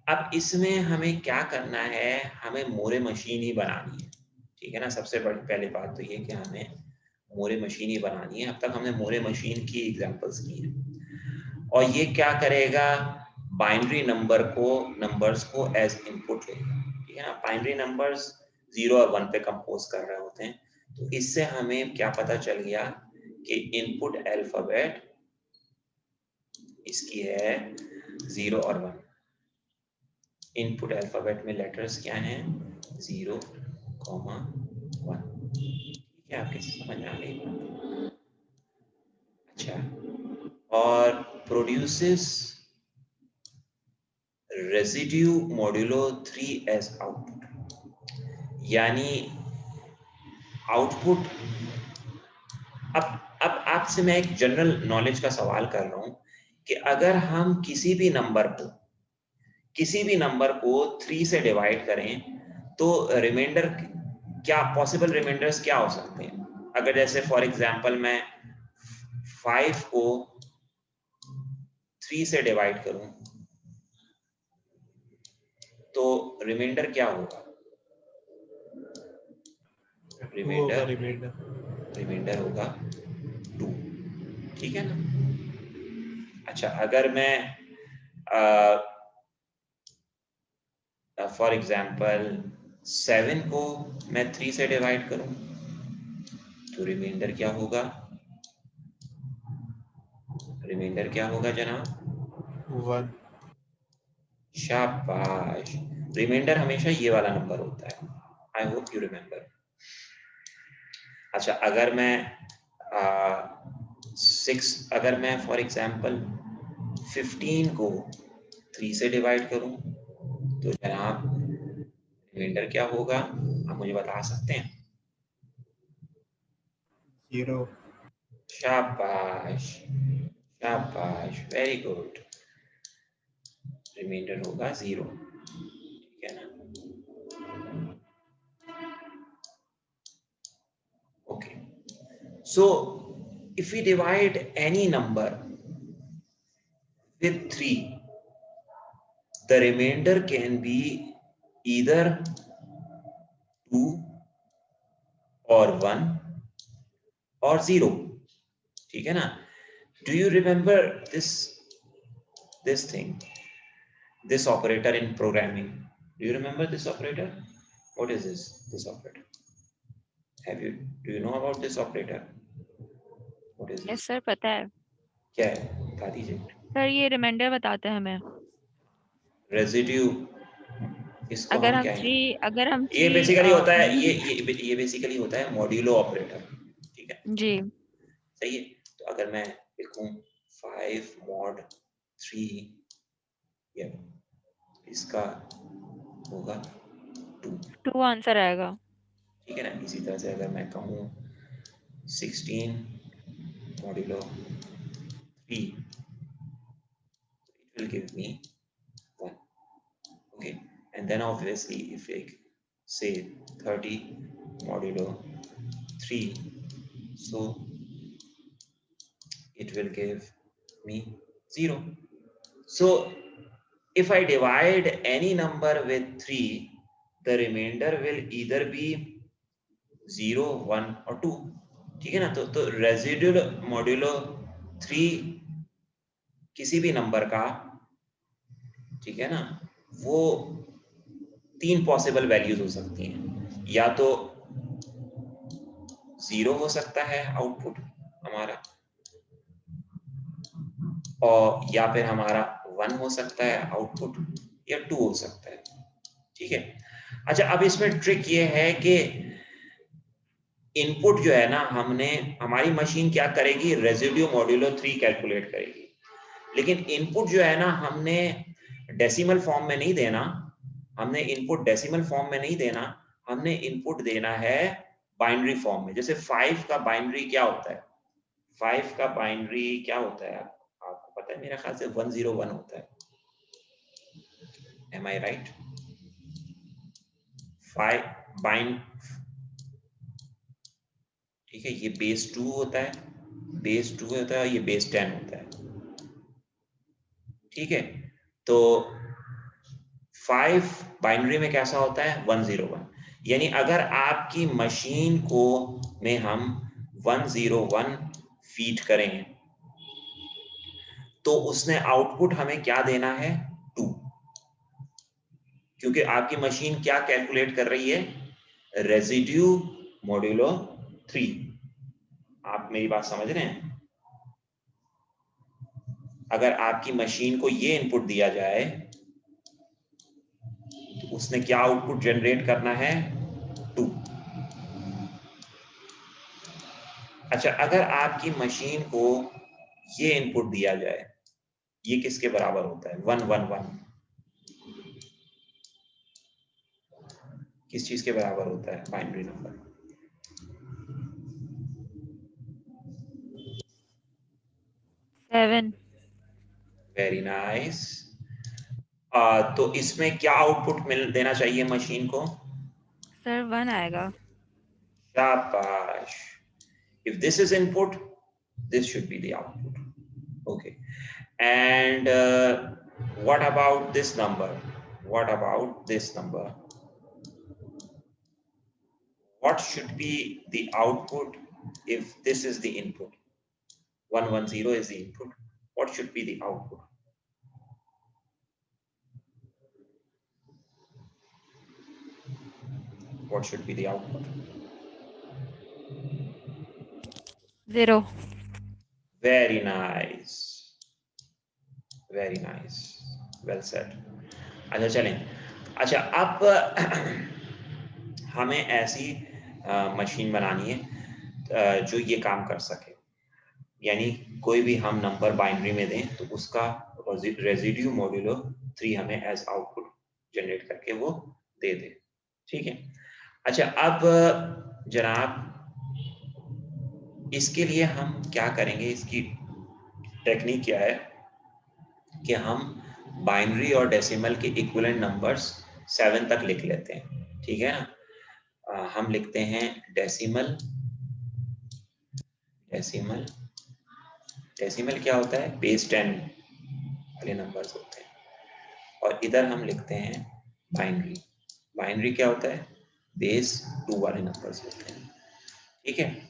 अब इसमें हमें क्या करना है, हमें मोरे मशीन ही बनानी है, ठीक है ना। सबसे बड़ी पहली बात तो ये कि हमें मोरे मशीन ही बनानी है। अब तक हमने मोरे मशीन की एग्जांपल्स की हैं, और ये क्या करेगा, बाइनरी नंबर्स को एज इनपुट लेगा, ठीक है ना। बाइनरी नंबर्स 0 और 1 पे कंपोज कर रहे होते हैं। तो इससे हमें क्या पता चल गया कि इनपुट अल्फाबेट इसकी है 0 और 1। इनपुट अल्फाबेट में लेटर्स क्या हैं, 0, 1, ठीक है। आपके समझ में आ गई? अच्छा, और produces residue modulo 3 as output, यानी आउटपुट। अब आपसे मैं एक जनरल नॉलेज का सवाल कर रहा हूं कि अगर हम किसी भी नंबर को 3 से डिवाइड करें तो रिमाइंडर क्या, पॉसिबल रिमाइंडर्स क्या हो सकते हैं? अगर जैसे फॉर एग्जांपल मैं 5 को 3 से डिवाइड करूं तो रिमाइंडर क्या होगा? रिमाइंडर होगा 2, ठीक है ना। अच्छा, अगर मैं फॉर एग्जांपल 7 को मैं 3 से डिवाइड करूं तो रिमाइंडर क्या होगा? रिमाइंडर क्या होगा जनाब? 1। शाबाश, रिमाइंडर हमेशा ये वाला नंबर होता है। I hope you remember. अच्छा, अगर मैं 6 अगर मैं फॉर एग्जांपल 15 को 3 से डिवाइड करूं तो जनाब रिमाइंडर क्या होगा, आप मुझे बता सकते हैं? 0। शाबाश शाबाश, वेरी गुड। रिमाइंडर होगा 0, ठीक है ना? Okay, so if we divide any number with 3, the remainder can be either 2 or 1 or 0, ठीक है ना? Do you remember this thing, this operator in programming? Do you remember this operator? What is this operator? Do you know about this operator? What is yes this? Sir, पता है क्या है, बता दीजिए। Sir, ये रिमाइंडर बताते हैं हमें। रेजिड्यू, इसको अगर हम हम क्या है, ये 3 बेसिकली होता है, ये बेसिकली होता है मॉड्यूलो ऑपरेटर, ठीक है जी सही है। तो अगर मैं लिखूं 5 mod 3, ये इसका होगा 2 आंसर आएगा। ठीक है ना। इसी तरह से अगर मैं कहूँ 16 modulo 3, it will give me 1, okay, and then obviously if I say 30 modulo 3, so it will give me 0. So if I divide any number with 3, the remainder will either be 0, 1 or 2, ठीक है ना। तो residual modulo 3 किसी भी number का, ठीक है ना, वो 3 पॉसिबल वैल्यूज हो सकती हैं। या तो 0 हो सकता है आउटपुट हमारा, और या फिर हमारा 1 हो सकता है आउटपुट, या 2 हो सकता है, ठीक है। अच्छा, अब इसमें ट्रिक ये है कि इनपुट जो है ना, हमारी मशीन क्या करेगी, रेजिड्यू मॉड्यूलो 3 कैलकुलेट करेगी, लेकिन इनपुट जो है ना, हमने डेसिमल फॉर्म में नहीं देना, हमने इनपुट डेसिमल फॉर्म में नहीं देना, हमने इनपुट देना है बाइनरी फॉर्म में। जैसे 5 का बाइनरी क्या होता है, 5 का बाइनरी क्या होता है, आपको पता है? मेरा ख्याल से 101 होता है। Am I right? 5 बाइंड, ठीक है, ये बेस 2 होता है, बेस 2 होता है, और ये बेस 10 होता है, ठीक है। तो 5 बाइनरी में कैसा होता है, 101, यानी अगर आपकी मशीन को में हम 101 फीड करें तो उसने आउटपुट हमें क्या देना है, 2, क्योंकि आपकी मशीन क्या कैलकुलेट कर रही है, रेजिड्यू मॉड्यूलो 3। आप मेरी बात समझ रहे हैं? अगर आपकी मशीन को ये इनपुट दिया जाए तो उसने क्या आउटपुट जनरेट करना है, 2। अच्छा, अगर आपकी मशीन को ये इनपुट दिया जाए, ये किसके बराबर होता है, 111, किस चीज के बराबर होता है, binary number? Seven. Very nice. तो इसमें क्या आउटपुट मिल देना चाहिए मशीन को, सर 1 आएगा। शाबाश। If this is input, this should be the output. Okay. And what about this number? What about this number? What should be the output if this is the input? 110 is the input. What should be the output? What should be the output? 0। Very nice. Very nice. Well said. अच्छा चलें। अच्छा, अब हमें ऐसी machine बनानी है जो ये काम कर सके। यानी कोई भी हम नंबर बाइनरी में दें तो उसका रेजिड्यू मॉड्यूलो 3 हमें एज आउटपुट जनरेट करके वो दे दे। ठीक है, अच्छा अब जनाब इसके लिए हम क्या करेंगे, इसकी टेक्निक क्या है कि हम बाइनरी और डेसिमल के इक्विवेलेंट नंबर्स 7 तक लिख लेते हैं। ठीक है ना, हम लिखते हैं डेसिमल डेसिमल डेसिमल क्या होता है, बेस 10 वाले नंबर्स होते हैं, और इधर हम लिखते हैं बाइनरी। बाइनरी क्या होता है, बेस 2 वाले नंबर्स होते हैं। ठीक है,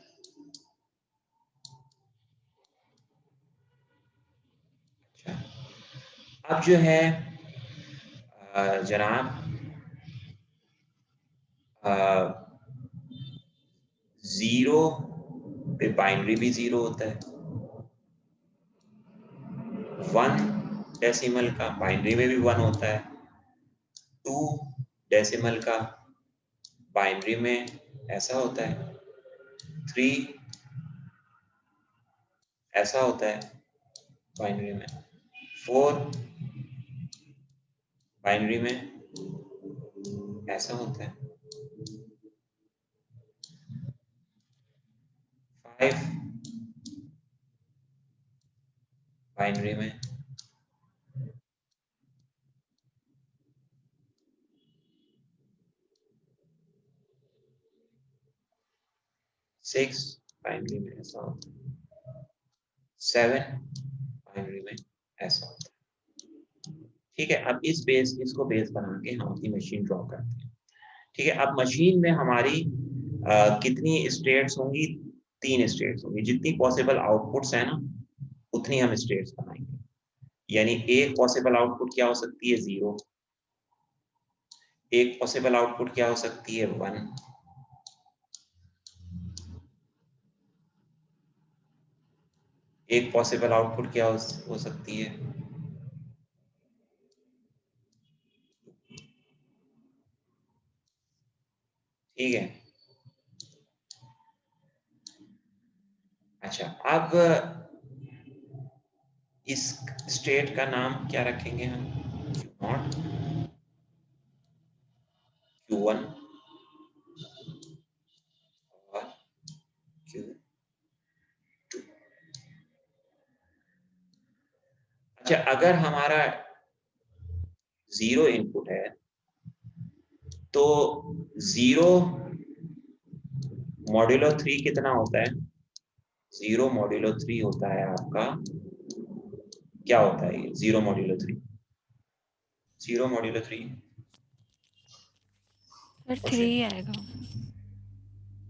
अच्छा अब जो है जनाब जीरो पे बाइनरी भी 0 होता है, 1 डेसिमल का बाइनरी में भी 1 होता है, 2 डेसिमल का बाइनरी में ऐसा होता है, 3 ऐसा होता है बाइनरी में, 4 बाइनरी में ऐसा होता है, 5 बाइनरी में, 6 बाइनरी में ऐसा होता है, 7 बाइनरी में ऐसा होता है। ठीक है, अब इसको बेस बना के हम अपनी मशीन ड्रॉ करते हैं। ठीक है, अब मशीन में हमारी कितनी स्टेट्स होंगी, 3 स्टेट्स होंगी। जितनी पॉसिबल आउटपुट्स है ना उतनी हम स्टेट्स बनाएंगे। यानी एक पॉसिबल आउटपुट क्या हो सकती है, 0, एक पॉसिबल आउटपुट क्या हो सकती है, 1, एक पॉसिबल आउटपुट क्या हो सकती है, ठीक है। अच्छा अब इस स्टेट का नाम क्या रखेंगे हम, Q0, Q1 और Q2। अच्छा अगर हमारा 0 इनपुट है तो 0 मॉड्यूलो 3 कितना होता है, 0 मॉड्यूलो 3 होता है आपका, क्या होता है ये 0 मॉड्यूलो 3, 0 मॉड्यूलो 3 फिर 3 आएगा।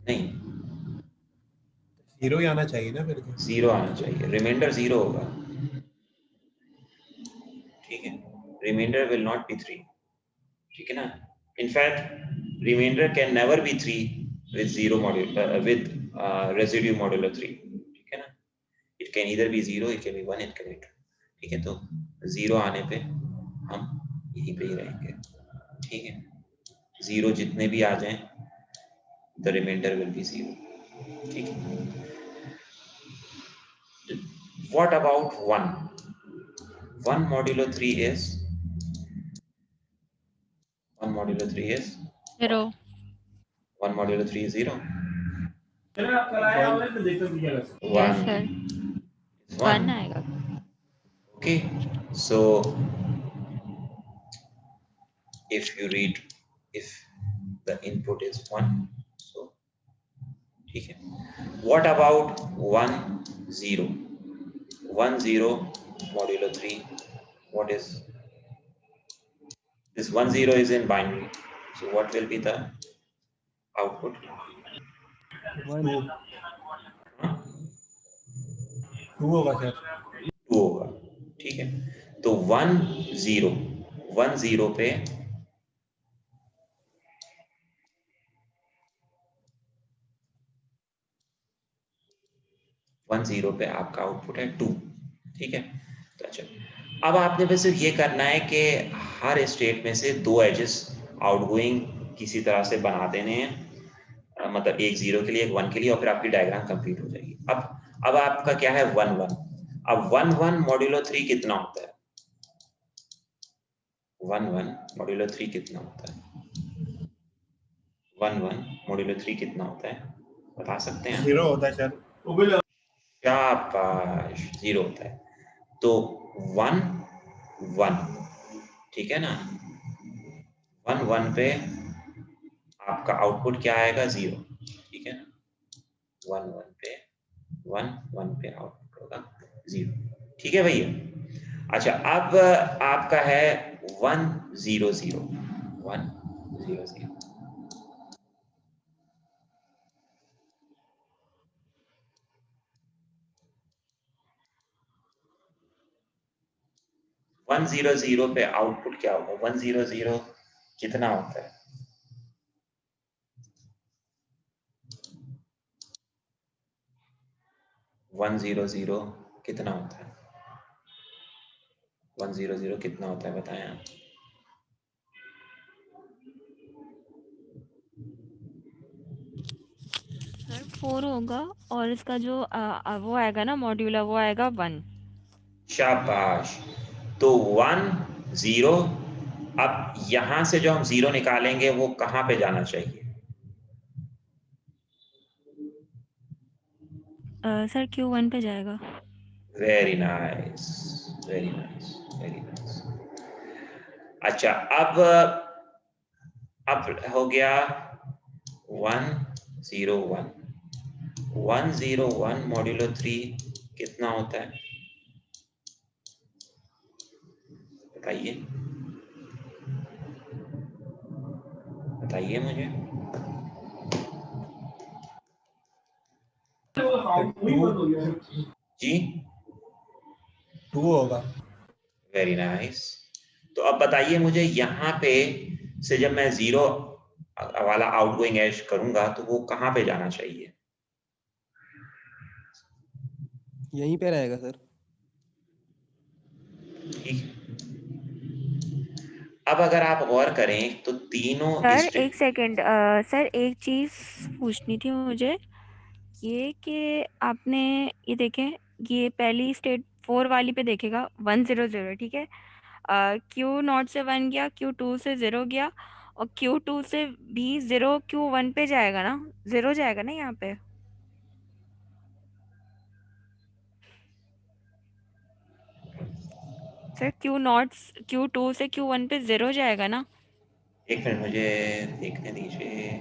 नहीं, 0 ही आना चाहिए ना फिर तो। 0 आना चाहिए, रिमाइंडर 0 होगा। ठीक है, रिमाइंडर विल नॉट बी 3, ठीक है ना। In fact reminder can never be 3 with 0 module with residue modulo 3, ठीक है ना। It can either be 0, it can be 1, it can be 2, ठीक है। तो 0 आने पे हम यहीं पे ही रहेंगे, ठीक है। 0 जितने भी आ जाएं द रिमाइंडर विल बी 0, ठीक है। What about 1? 1 modulo 3 is 1 modulo 3 is 0। 1 modulo 3 is 0. Yes sir, 1 1. आएगा। Okay, so if you read, if the input is 1, so ठीक है। What about 1 0? 1 0 modulo 3, what is this? 1 0 is in binary, so what will be the output? 2 होगा sir, 2 होगा, ठीक है। तो 1 0 1 0 पे आपका आउटपुट है 2, ठीक है। तो अच्छा अब आपने बस सिर्फ ये करना है कि हर स्टेट में से 2 एजेस आउटगोइंग किसी तरह से बना देने हैं, मतलब एक 0 के लिए एक 1 के लिए, और फिर आपकी डायग्राम कंप्लीट हो जाएगी। अब अब आपका क्या है 1 1। अब 1 1 मॉड्यूलो 3 कितना होता है? 1 1 मॉड्यूलो 3 कितना होता है? 1 1 मॉड्यूलो 3 कितना होता है? बता सकते हैं? 0 होता है सर। शाबाश, 0 होता है। तो 1 1, ठीक है ना? 1 1 पे आपका आउटपुट क्या आएगा? 0, ठीक है ना? 1 1 पे 1 1 पे आउटपुट होगा 0, ठीक है भैया? अच्छा, अब आपका है 1 0 0 1 0 0। 1 0 0 पे आउटपुट क्या होगा? 1 0 0 कितना होता है? वन जीरो जीरो कितना होता है? 1 0 0 कितना होता है बताएं आप? सर 4 होगा और इसका जो वो आएगा ना मॉड्यूलर, वो आएगा 1। शाबाश। तो 1 0, अब यहां से जो हम 0 निकालेंगे वो कहां पे जाना चाहिए? सर Q1 पे जाएगा। Very nice, very nice, very nice. अच्छा, अब हो गया 1 0 1। 1 0 1 मॉड्यूलो 3 कितना होता है? बताइए, बताइए मुझे। जी 2 होगा। Very nice. तो अब बताइए मुझे, यहाँ पे से जब मैं 0 वाला आउटगोइंग एज करूंगा तो वो कहाँ पे जाना चाहिए? यहीं पे रहेगा सर। ठीक। अब अगर आप गौर करें तो तीनों सर एक सेकंड, सर एक चीज़ पूछनी थी मुझे, ये कि आपने ये देखें, ये पहली स्टेट 4 वाली पे देखेगा 1 0 0, ठीक है? Q0 से 1 गया, Q2 से 0 गया, और Q2 से भी 0 Q1 पे जाएगा ना, 0 जाएगा ना यहाँ पे? सर Q2 से Q1 पे 0 जाएगा ना? एक मिनट मुझे देखने दीजिए।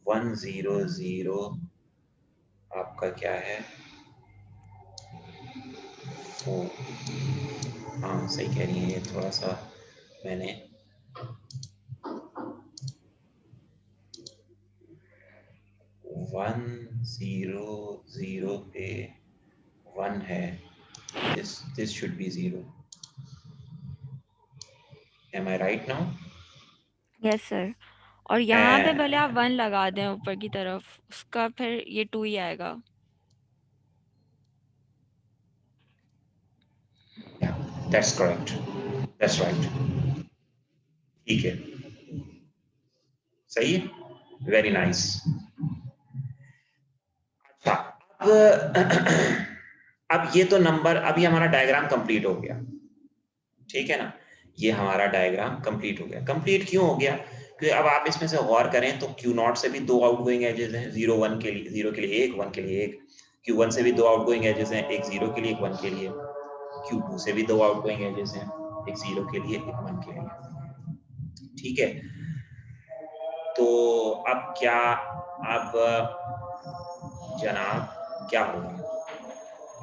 1 0 0 आपका क्या है? 4। हाँ सही कह रही है, ये थोड़ा सा मैंने 1 0 0 पे 1 है, this should be 0. Am I right now? Yes sir. और यहाँ पे भले आप 1 लगा दें ऊपर की तरफ, उसका फिर ये 2 ही आएगा। Yeah, that's correct. That's right. ठीक है, सही है, वेरी नाइस। अच्छा, अब ये तो नंबर, अभी हमारा डायग्राम कंप्लीट हो गया, ठीक है ना? ये हमारा डायग्राम कंप्लीट हो गया। कंप्लीट क्यों हो गया? क्योंकि अब आप इसमें से गौर करें तो Q0 से भी 2 आउटगोइंग एजेस हैं, 0 1 के लिए, 0 के लिए 1, 1 के लिए 1। Q1 से भी 2 आउटगोइंग एजेस हैं, एक 0 के लिए, एक 1 के लिए। Q2 से भी 2 आउटगोइंग एजेस हैं, एक 0 के लिए, एक 1 के लिए, ठीक है? तो अब क्या, अब जनाब क्या होगा?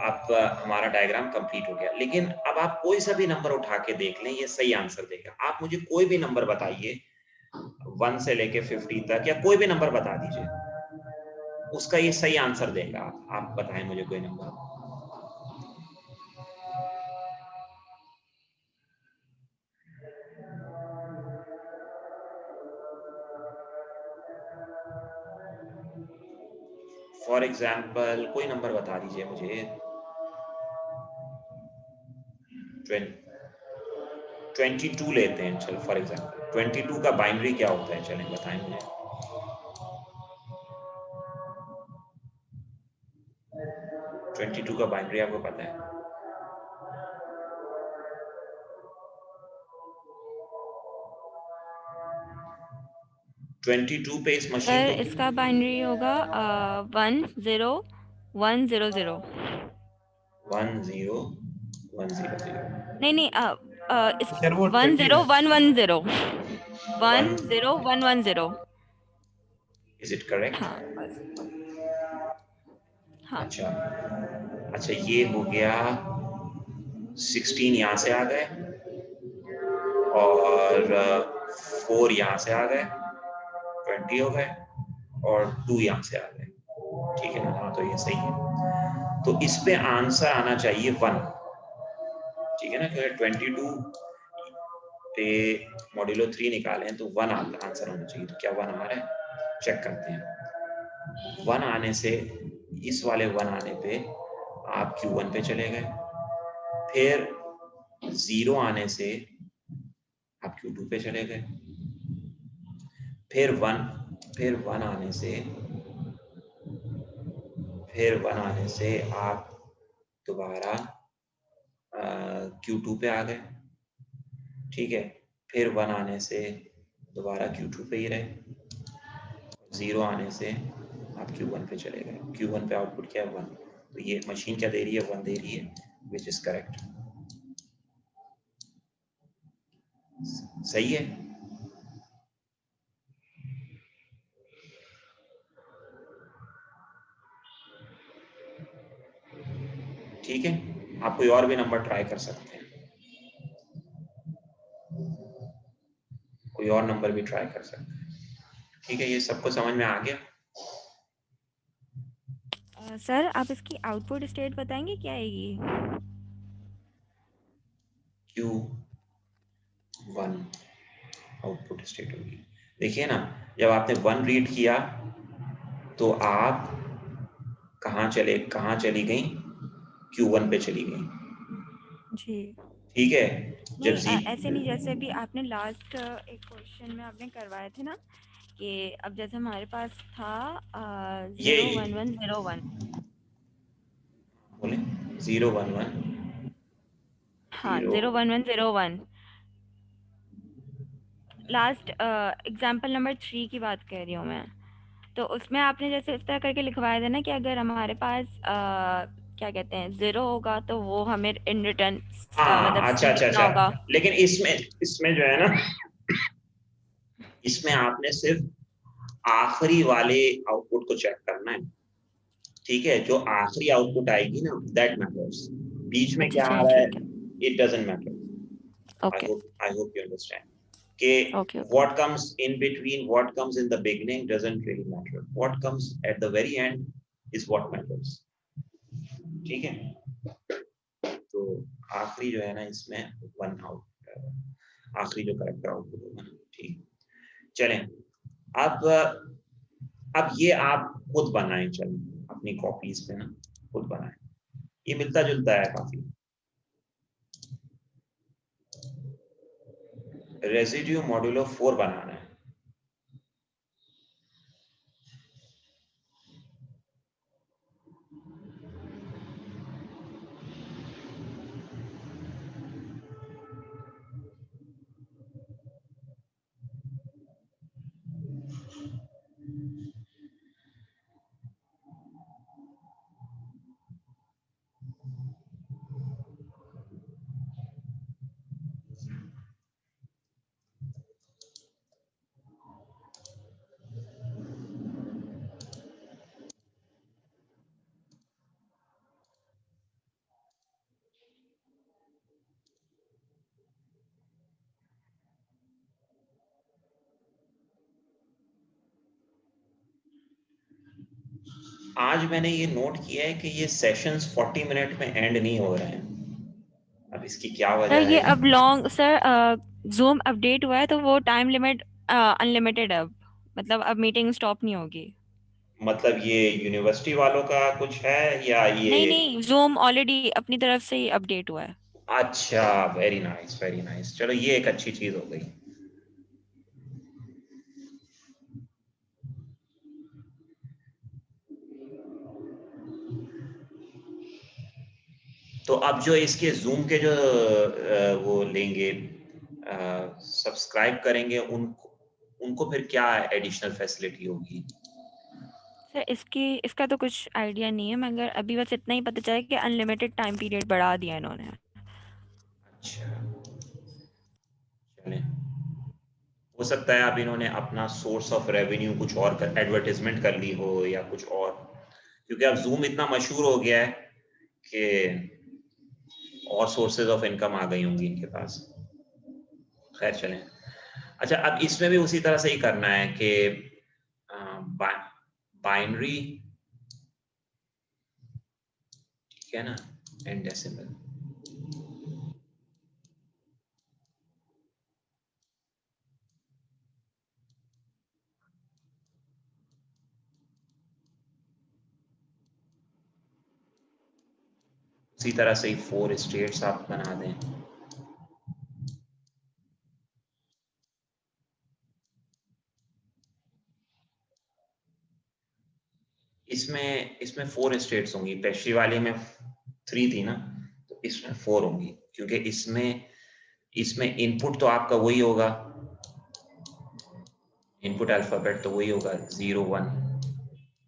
अब हमारा डायग्राम कंप्लीट हो गया, लेकिन अब आप कोई सा भी नंबर उठा के देख लें, ये सही आंसर देगा। आप मुझे कोई भी नंबर बताइए 1 से लेके 50 तक, या कोई भी नंबर बता दीजिए, उसका ये सही आंसर देगा। आप बताएं मुझे कोई नंबर। फॉर एग्जाम्पल कोई नंबर बता दीजिए मुझे। 22 लेते हैं, चलो फॉर एग्जाम्पल 22 का बाइनरी क्या होता है, चलें बताएं मुझे। 22 का बाइनरी आपको पता है? ट्वेंटी टू पे इस मशीन सर को इसका बाइनरी होगा 10100। 10100 नहीं सर वो 20 है। 10110 1 10110। Is it correct? हाँ बस। हाँ अच्छा अच्छा, ये हो गया 16 यहाँ से आ गए और 4 यहाँ से आ गए, 20 हो गए और 2 यहाँ से आ गए। ठीक है ना? हाँ, तो ये सही है। तो इस पे आंसर आना चाहिए 1। ठीक है ना? क्योंकि 22 पे मॉड्यूलो 3 निकाले हैं तो 1 आंसर होना चाहिए। तो क्या 1 आ रहा है? चेक करते हैं। 1 आने से, इस वाले 1 आने पे आप Q1 पे चले गए, फिर 0 आने से आप Q2 पे चले गए, फिर 1 आने से, आप दोबारा Q2 पे आ गए। ठीक है, फिर 1 आने से दोबारा Q2 पे ही रहे, 0 आने से आप Q1 पे चले गए। Q1 पे आउटपुट क्या है? 1। तो ये मशीन क्या दे रही है? 1 दे रही है, विच इज करेक्ट। सही है? ठीक है, आप कोई और भी नंबर ट्राई कर सकते हैं, कोई और नंबर भी ट्राई कर सकते हैं। ठीक है, ये सबको समझ में आ गया? सर आप इसकी आउटपुट स्टेट बताएंगे क्या आएगी? Q1 आउटपुट स्टेट होगी। देखिए ना, जब आपने 1 रीड किया तो आप कहाँ चली गई? Q1 पे चली गई। जी ठीक है, जब नहीं ऐसे नहीं, जैसे भी आपने लास्ट एक क्वेश्चन में आपने करवाए थे ना कि अब जैसे हमारे पास था ये 01101। बोले 011 हाँ 0 01101 लास्ट एग्जाम्पल नंबर 3 की बात कर रही हूँ मैं। तो उसमें आपने जैसे इस तरह करके लिखवाया था ना कि अगर हमारे पास क्या कहते हैं 0 होगा तो वो हमें इन रिटर्न मतलब हाँ, अच्छा C अच्छा लिखना होगा। अच्छा, लेकिन इसमें जो है ना, इसमें आपने सिर्फ आखिरी वाले आउटपुट को चेक करना है। ठीक है, जो आखिरी आउटपुट आएगी ना, दैट मैटर्स। बीच में अच्छा क्या आ चलिए रहा है, ठीक है। It doesn't matter. Okay I hope you understand. कि okay what comes in between, what comes in the beginning doesn't really matter. What comes at the very end is what matters. ठीक है, तो आखिरी जो है ना, इसमें 1 आउट, आखिरी जो करेक्ट आउटपुट होगा ना। ठीक, चलें अब ये आप खुद बनाएं, चलें अपनी कॉपीज पे ना खुद बनाएं। ये मिलता जुलता है काफी। रेसिड्यू मॉड्यूलो 4 बनाना है। आज मैंने ये नोट किया है कि ये सेशंस 40 मिनट में एंड नहीं हो रहे हैं। अब इसकी क्या सर वजह ये है? अब लॉन्ग सर जूम अपडेट हुआ है तो वो टाइम लिमिट अनलिमिटेड अब मतलब अब मीटिंग स्टॉप नहीं होगी। मतलब ये यूनिवर्सिटी वालों का कुछ है या ये? नहीं नहीं जूम ऑलरेडी अपनी तरफ से ही अपडेट हुआ है। अच्छा, वेरी नाइस वेरी नाइस। चलो, ये एक अच्छी चीज हो गई। तो अब जो इसके जूम के जो वो लेंगे सब्सक्राइब करेंगे उनको फिर क्या एडिशनल फैसिलिटी होगी? सर इसका तो कुछ आइडिया नहीं है, मगर अभी बस इतना ही पता चला कि अनलिमिटेड टाइम पीरियड बढ़ा दिया इन्होंने। अच्छा, चलें, हो सकता है अब इन्होंने अपना सोर्स ऑफ रेवेन्यू कुछ और कर एडवर्टाइजमेंट कर ली हो या कुछ और, क्योंकि अब जूम इतना मशहूर हो गया है कि और सोर्सेज ऑफ इनकम आ गई होंगी इनके पास। खैर चलें। अच्छा, अब इसमें भी उसी तरह से ही करना है कि बाइनरी, ठीक है ना, एंड डेसिमल। उसी तरह से ही 4 स्टेट्स आप बना दें। इसमें 4 स्टेट्स होंगी, पेशी वाले में 3 थी ना, तो इसमें 4 होंगी, क्योंकि इसमें इनपुट तो आपका वही होगा, इनपुट अल्फाबेट तो वही होगा 0 1,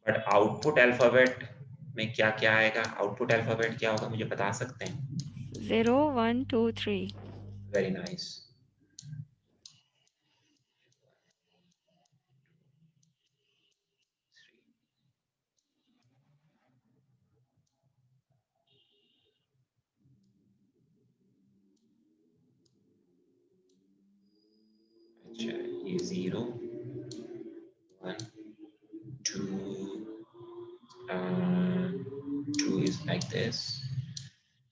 बट आउटपुट अल्फाबेट में क्या क्या आएगा? आउटपुट अल्फाबेट क्या होगा, मुझे बता सकते हैं? 0 1 2 3। Very nice. अच्छा, ये 0 1 2 2 is like this,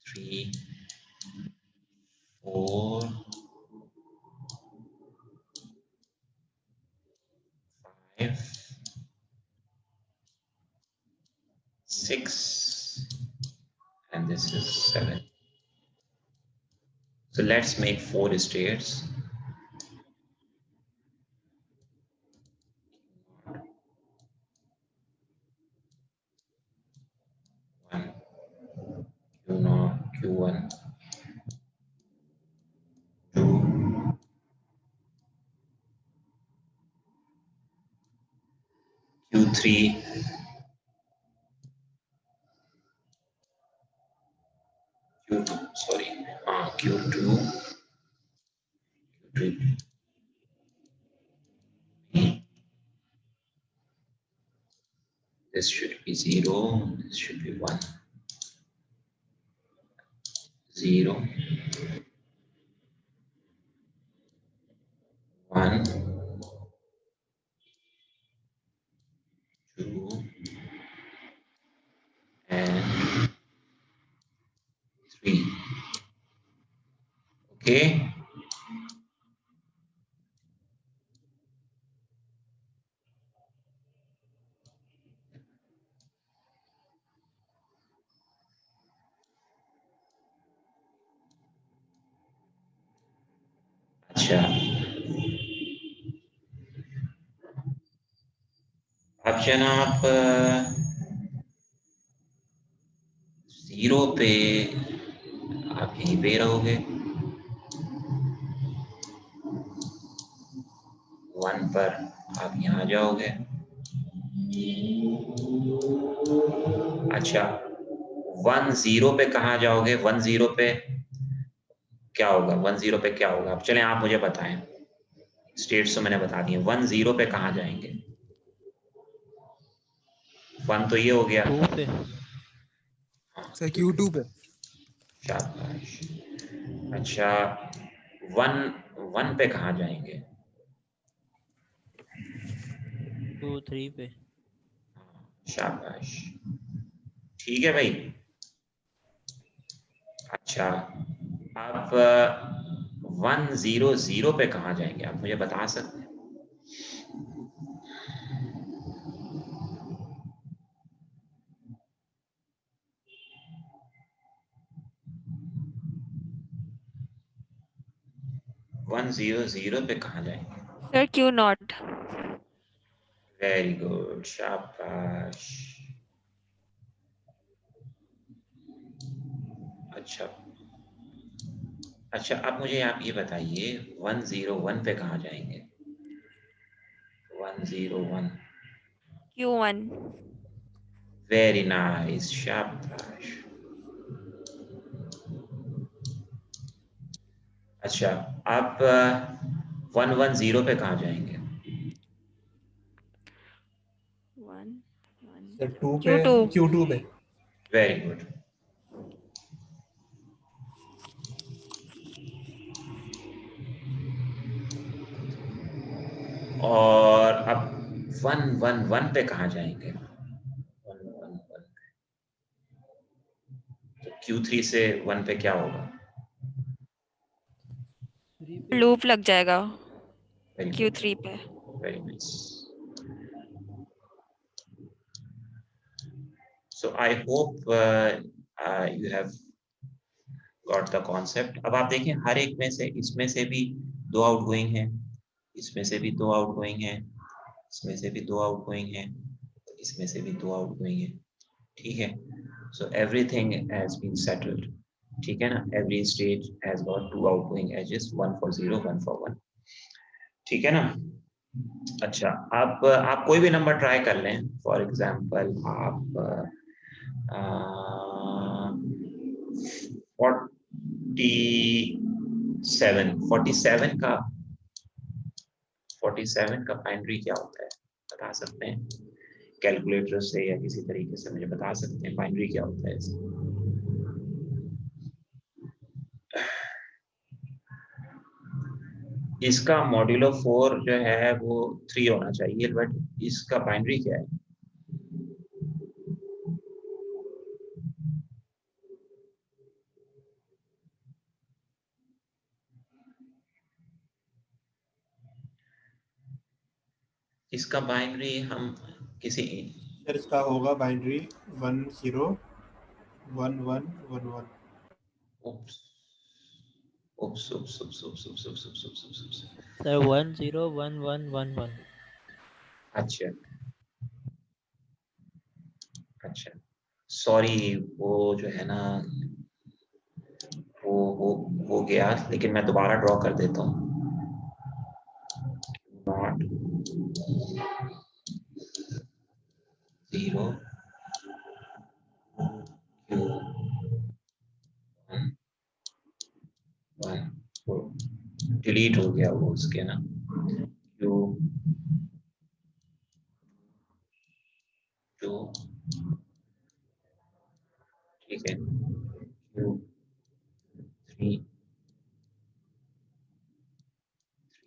3 4 5 6 and this is 7. So let's make 4 states. One, Q0, Q1, 2, Q3, Q2, sorry, Q2, Q3. This should be 0, this should be 1, 0, 1, 2, and 3. Okay. अच्छा, अब जनाब 0 पे आप यहीं पे रहोगे, 1 पर आप यहाँ जाओगे। अच्छा, 1 0 पे कहाँ जाओगे? 1 0 पे क्या होगा? 1 0 पे क्या होगा? अब चलें आप मुझे बताएं, स्टेट्स तो मैंने बता दिए, 1 0 पे कहाँ जाएंगे? 1 तो ये हो गया, 2 पे। सर Q2 पे। शाबाश। अच्छा, 1 पे कहाँ जाएंगे? 2 3 पे। शाबाश, ठीक है भाई। अच्छा, आप 1 0 0 पे कहाँ जाएंगे? आप मुझे बता सकते हैं? वन जीरो पे कहाँ जाएंगे? Sir Q0। वेरी गुड, शाबाश। अच्छा अच्छा, अब मुझे आप ये बताइए 101 पे कहाँ जाएंगे? 101, Q1. वेरी नाइस, शाबाश। अच्छा, आप 110 पे कहाँ जाएंगे? 1 सर 2 पे, Q2. Q2 पे। Very good. और अब 111 पे कहाँ जाएंगे? 111 पे तो Q3 से 1 पे क्या होगा? 3 पे। लूप लग जाएगा वेरी Q3 पे। Very nice. So I hope you have got the concept. अब आप देखें हर एक में से, इसमें से भी 2 आउटगोइंग हैं, इसमें से भी 2 आउटगोइंग हैं, इसमें से भी 2 आउटगोइंग हैं, इसमें से भी 2 आउटगोइंग हैं, ठीक है। So everything has been settled, ठीक है ना। Every stage has got 2 outgoing edges, 1 for 0, 1 for 1, ठीक है ना। अच्छा, आप कोई भी नंबर ट्राई कर लें। फॉर एग्जाम्पल आप 47 का बाइनरी क्या होता है बता सकते हैं? कैलकुलेटर से या किसी तरीके से मुझे बता सकते हैं बाइनरी क्या होता है इसका? इसका मॉड्यूलो 4 जो है वो 3 होना चाहिए, बट इसका बाइनरी क्या है? इसका बाइनरी हम किसी सर इसका होगा बाइनरी 101111। उप्स उप्स उप्स उप्स उप्स उप्स उप्स उप्स उप्स उप्स उप्स। सर 101111। अच्छा अच्छा, सॉरी, वो जो है ना वो गया, लेकिन मैं दोबारा ड्रॉ कर देता हूँ। नॉट 0 Q 1 डिलीट हो गया वो उसके ना, Q 2, ठीक है, Q 3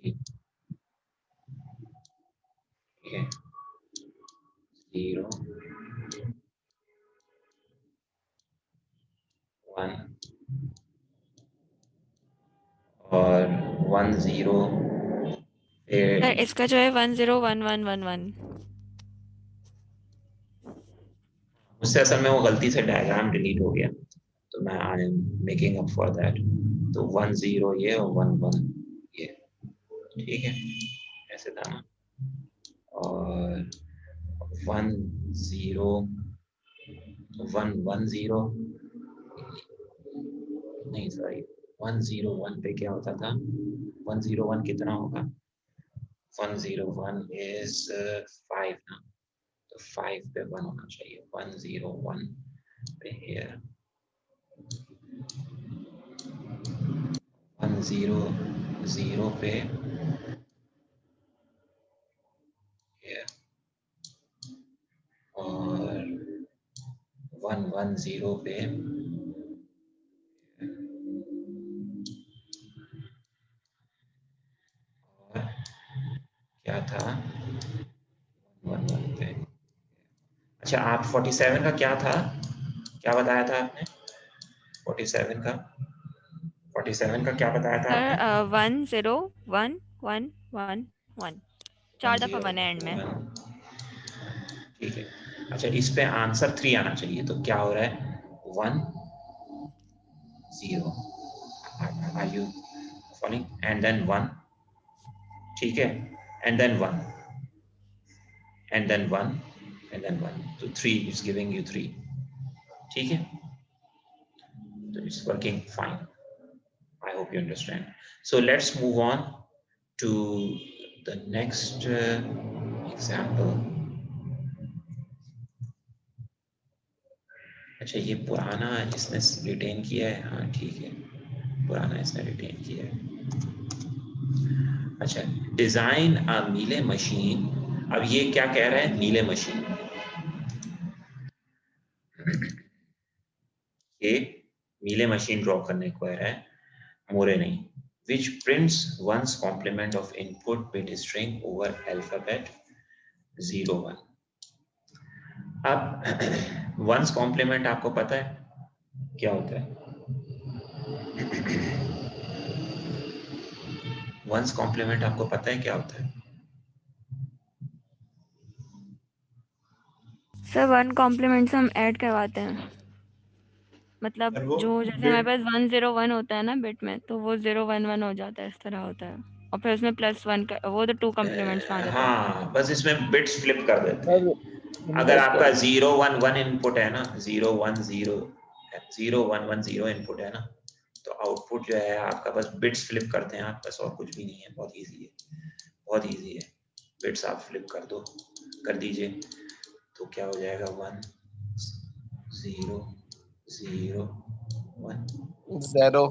3, ठीक है, 0 1 और 10 सर इसका जो है 101111। मुझसे असल में वो गलती से डायग्राम डिलीट हो गया, तो मैं I am making up for that. तो 10 ये और 11 ये, ठीक है, ऐसे था ना। और 110 नहीं, सॉरी, 101 पे क्या होता था? 101 कितना होगा? 101 इज 5 ना, तो 5 पे 1 होना चाहिए। 101 पे here 100 पे here और 110 पे और क्या था 11 पे। अच्छा, आप 47 का क्या था, क्या बताया था आपने? 47 का क्या बताया था सर आपने? 101111 4 दफा 10 बने एंड में। 1, ठीक है। अच्छा, इस पे आंसर 3 आना चाहिए, तो क्या हो रहा है? 1 0, are you following? And then 1, ठीक है, and then 1 and then 1 and then 1, तो 3 इज गिविंग यू 3, ठीक है। So it's working fine. I hope you understand. So let's move on to the next example. अच्छा, ये पुराना इसने रिटेन किया है, हाँ ठीक है, पुराना इसने रिटेन किया है। अच्छा, डिजाइन अ मीले मशीन। अब ये क्या कह रहा है, मीले मशीन। ये मीले मशीन ड्रॉ करने को है, मोरे नहीं। Which prints one's complement of input bit string over alphabet 0 1. अब one's complement आपको पता है क्या होता है? one's complement आपको पता है क्या होता है? सर 1 कॉम्प्लीमेंट से हम ऐड करवाते हैं, मतलब सर वो जो जैसे हमारे पास 101 होता है ना बिट में, तो वो 011 हो जाता है, इस तरह होता है। और फिर उसमें +1 का वो तो 2 कॉम्प्लीमेंट्स में आ जाता है। हाँ, बस इसमें बिट्स फ्लिप कर देते हैं। अगर आपका 0 1 1 इनपुट है ना, 0 1 0 0 1 1 0 इनपुट है ना, तो आउटपुट जो है आपका बस बिट्स फ्लिप करते हैं आप, बस और कुछ भी नहीं है। बहुत इजी है, बहुत इजी है। बिट्स आप फ्लिप कर दो, कर दीजिए, तो क्या हो जाएगा 1 0 0 1 0।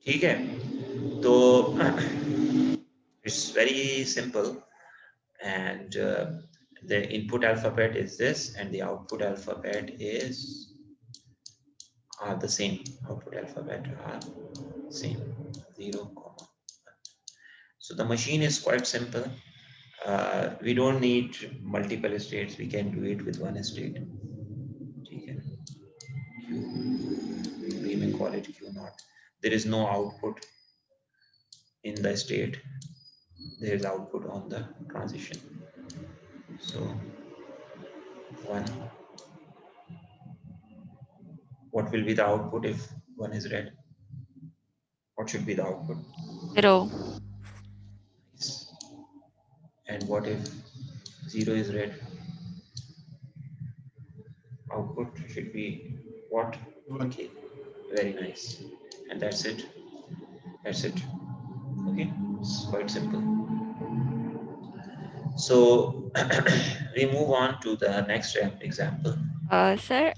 ठीक है, तो it's very simple, and the input alphabet is this and the output alphabet is the same. Output alphabet are same, 0 comma 1. So the machine is quite simple. We don't need multiple states, we can do it with one state. ठीक है, Q, we may call it Q naught. There is no output in the state, there is output on the transition. So 1, what will be the output if 1 is red? What should be the output? 0. And what if 0 is red? Output should be what? 1. Okay, very nice. And that's it. That's it. Okay, it's quite simple. So we move on to the next example. Sir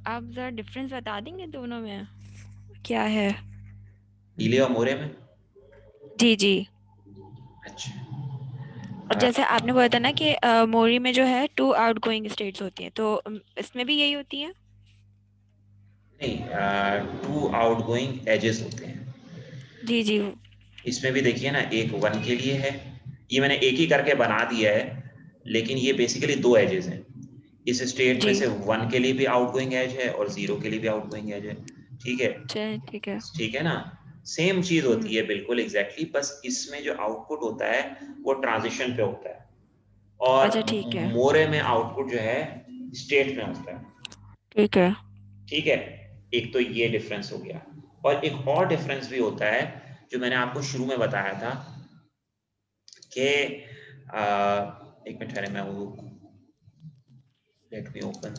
आप जरा difference बता देंगे दोनों में क्या है? नीले और मोरे में? जी जी। अच्छा, और जैसे आपने बोला था ना कि मोरी में जो है 2 आउटगोइंग स्टेट्स होती हैं, तो इसमें भी यही होती है? नहीं, 2 आउटगोइंग एजेस होते हैं। जी जी। इसमें भी देखिए ना, एक 1 के लिए है, ये मैंने एक ही करके बना दिया है, लेकिन ये बेसिकली 2 एजेस हैं। इस स्टेट में जी। से 1 के लिए भी आउटगोइंग एज है और 0 के लिए भी आउटगोइंग एज है। ठीक है, ठीक है। ठीक है ना, सेम चीज होती है बिल्कुल एग्जैक्टली, बस इसमें जो आउटपुट होता है वो ट्रांजिशन पे होता है, और अच्छा ठीक है। मोरे में आउटपुट जो है स्टेट में होता है। ठीक है। ठीक है, एक तो ये डिफरेंस हो गया, और एक और डिफरेंस भी होता है जो मैंने आपको शुरू में बताया था कि एक मिनट ठहरे, मैं वो लेट मी ओपन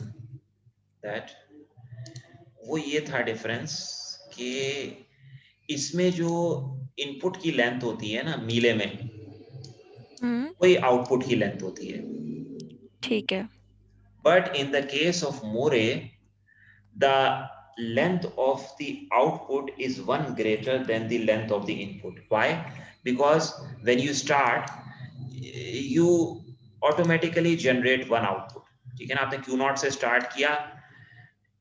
दैट। वो ये था डिफरेंस कि इसमें जो इनपुट की लेंथ होती है ना मीले में, वही आउटपुट की लेंथ होती है। ठीक है। But in the case of more, the length of the output is 1 greater than the length of the input. Why? Because when you start, you automatically generate one output. ठीक है ना, आपने Q naught से start किया,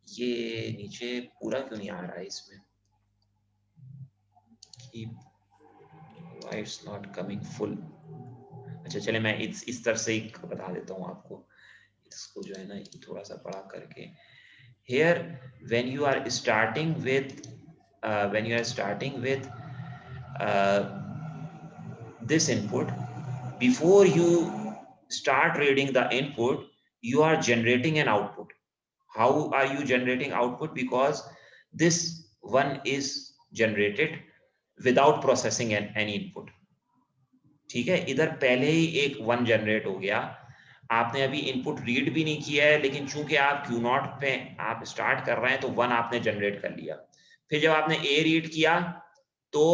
ये नीचे पूरा क्यों नहीं आ रहा है इसमें? Why it's not coming full? अच्छा चले, मैं इस तरह से ही बता देता हूँ आपको, इसको जो है ना थोड़ा सा बड़ा करके। Here, when you are starting with this input, before you start reading the input, you are generating an output. How are you generating output? Because this one is generated without processing any input. ठीक है, इधर पहले ही एक 1 generate हो गया, आपने अभी input read भी नहीं किया है, लेकिन चूंकि आप Q0 पे आप स्टार्ट कर रहे हैं तो 1 आपने जनरेट कर लिया। फिर जब आपने A रीड किया तो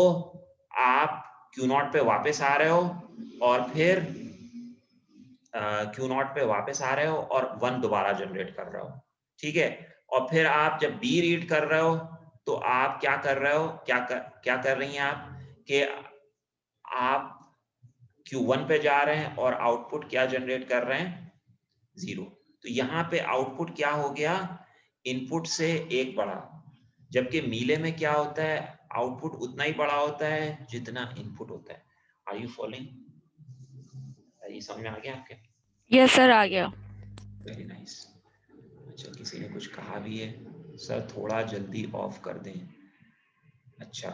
आप Q0 पे वापस आ रहे हो और फिर Q0 पे वापस आ रहे हो और 1 दोबारा जनरेट कर रहे हो, ठीक है। और फिर आप जब B रीड कर रहे हो तो आप क्या कर रहे हो, क्या कर रही हैं आप कि आप Q1 पे जा रहे हैं और आउटपुट क्या जनरेट कर रहे हैं, 0। तो यहाँ पे आउटपुट क्या हो गया, इनपुट से 1 बड़ा, जबकि मीले में क्या होता है, आउटपुट उतना ही बड़ा होता है जितना इनपुट होता है। Are you following? ये समझ में आ गया आपके? यस सर, आ गया। Very nice. अच्छा, किसी ने कुछ कहा भी है, सर थोड़ा जल्दी ऑफ कर दें। अच्छा,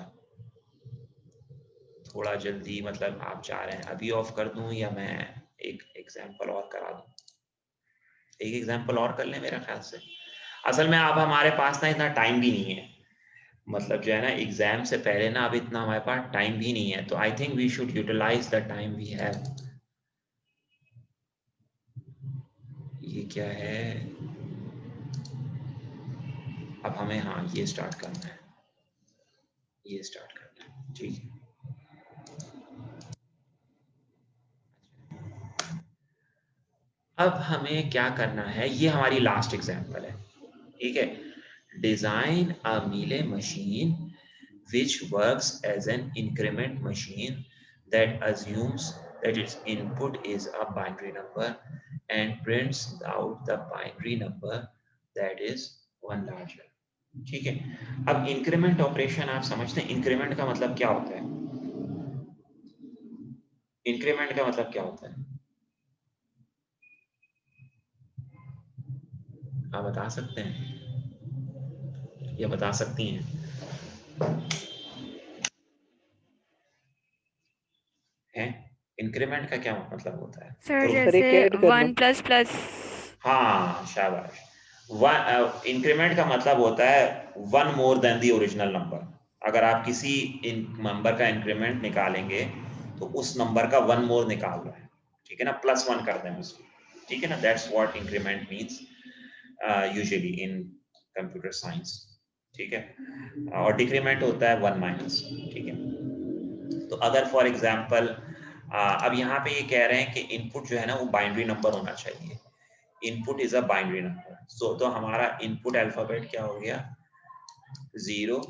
थोड़ा जल्दी मतलब आप चाह रहे हैं अभी ऑफ कर दूं या मैं एक एग्जांपल और करा दूं? एक एग्जांपल और कर लें मेरे ख्याल से। असल में अब हमारे पास ना इतना टाइम भी नहीं है, मतलब जो है ना एग्जाम से पहले ना अब इतना हमारे पास टाइम भी नहीं है, तो I think we should utilise the time we have. ये क्या है, अब हमें हाँ ये स्टार्ट करना है, ये स्टार्ट करना है, ठीक है। अब हमें क्या करना है, ये हमारी लास्ट एग्जांपल है, ठीक है। Design a Mealy machine which works as an increment machine that assumes that its input is a binary number and prints out the binary number that is one larger, ठीक है। अब increment operation आप समझते हैं, increment का मतलब क्या होता है, इंक्रीमेंट का मतलब क्या होता है, आप बता सकते हैं या बता सकती हैं? हैं, इंक्रीमेंट का क्या मतलब होता है? सर तो जैसे 1 प्लस प्लस। हाँ शाबाश, इंक्रीमेंट का मतलब होता है 1 more than the original number. अगर आप किसी नंबर का इंक्रीमेंट निकालेंगे तो उस नंबर का 1 मोर निकाल रहे हैं, ठीक है ना, +1 कर दें उसको, ठीक है ना, that's what increment means usually in computer science, ठीक है। और डिक्रीमेंट होता है 1 माइनस, ठीक है। तो अगर फॉर एग्जांपल अब यहाँ पे ये कह रहे हैं कि इनपुट जो है ना वो बाइनरी नंबर होना चाहिए, input is a binary number. So तो हमारा इनपुट अल्फाबेट क्या हो गया, 0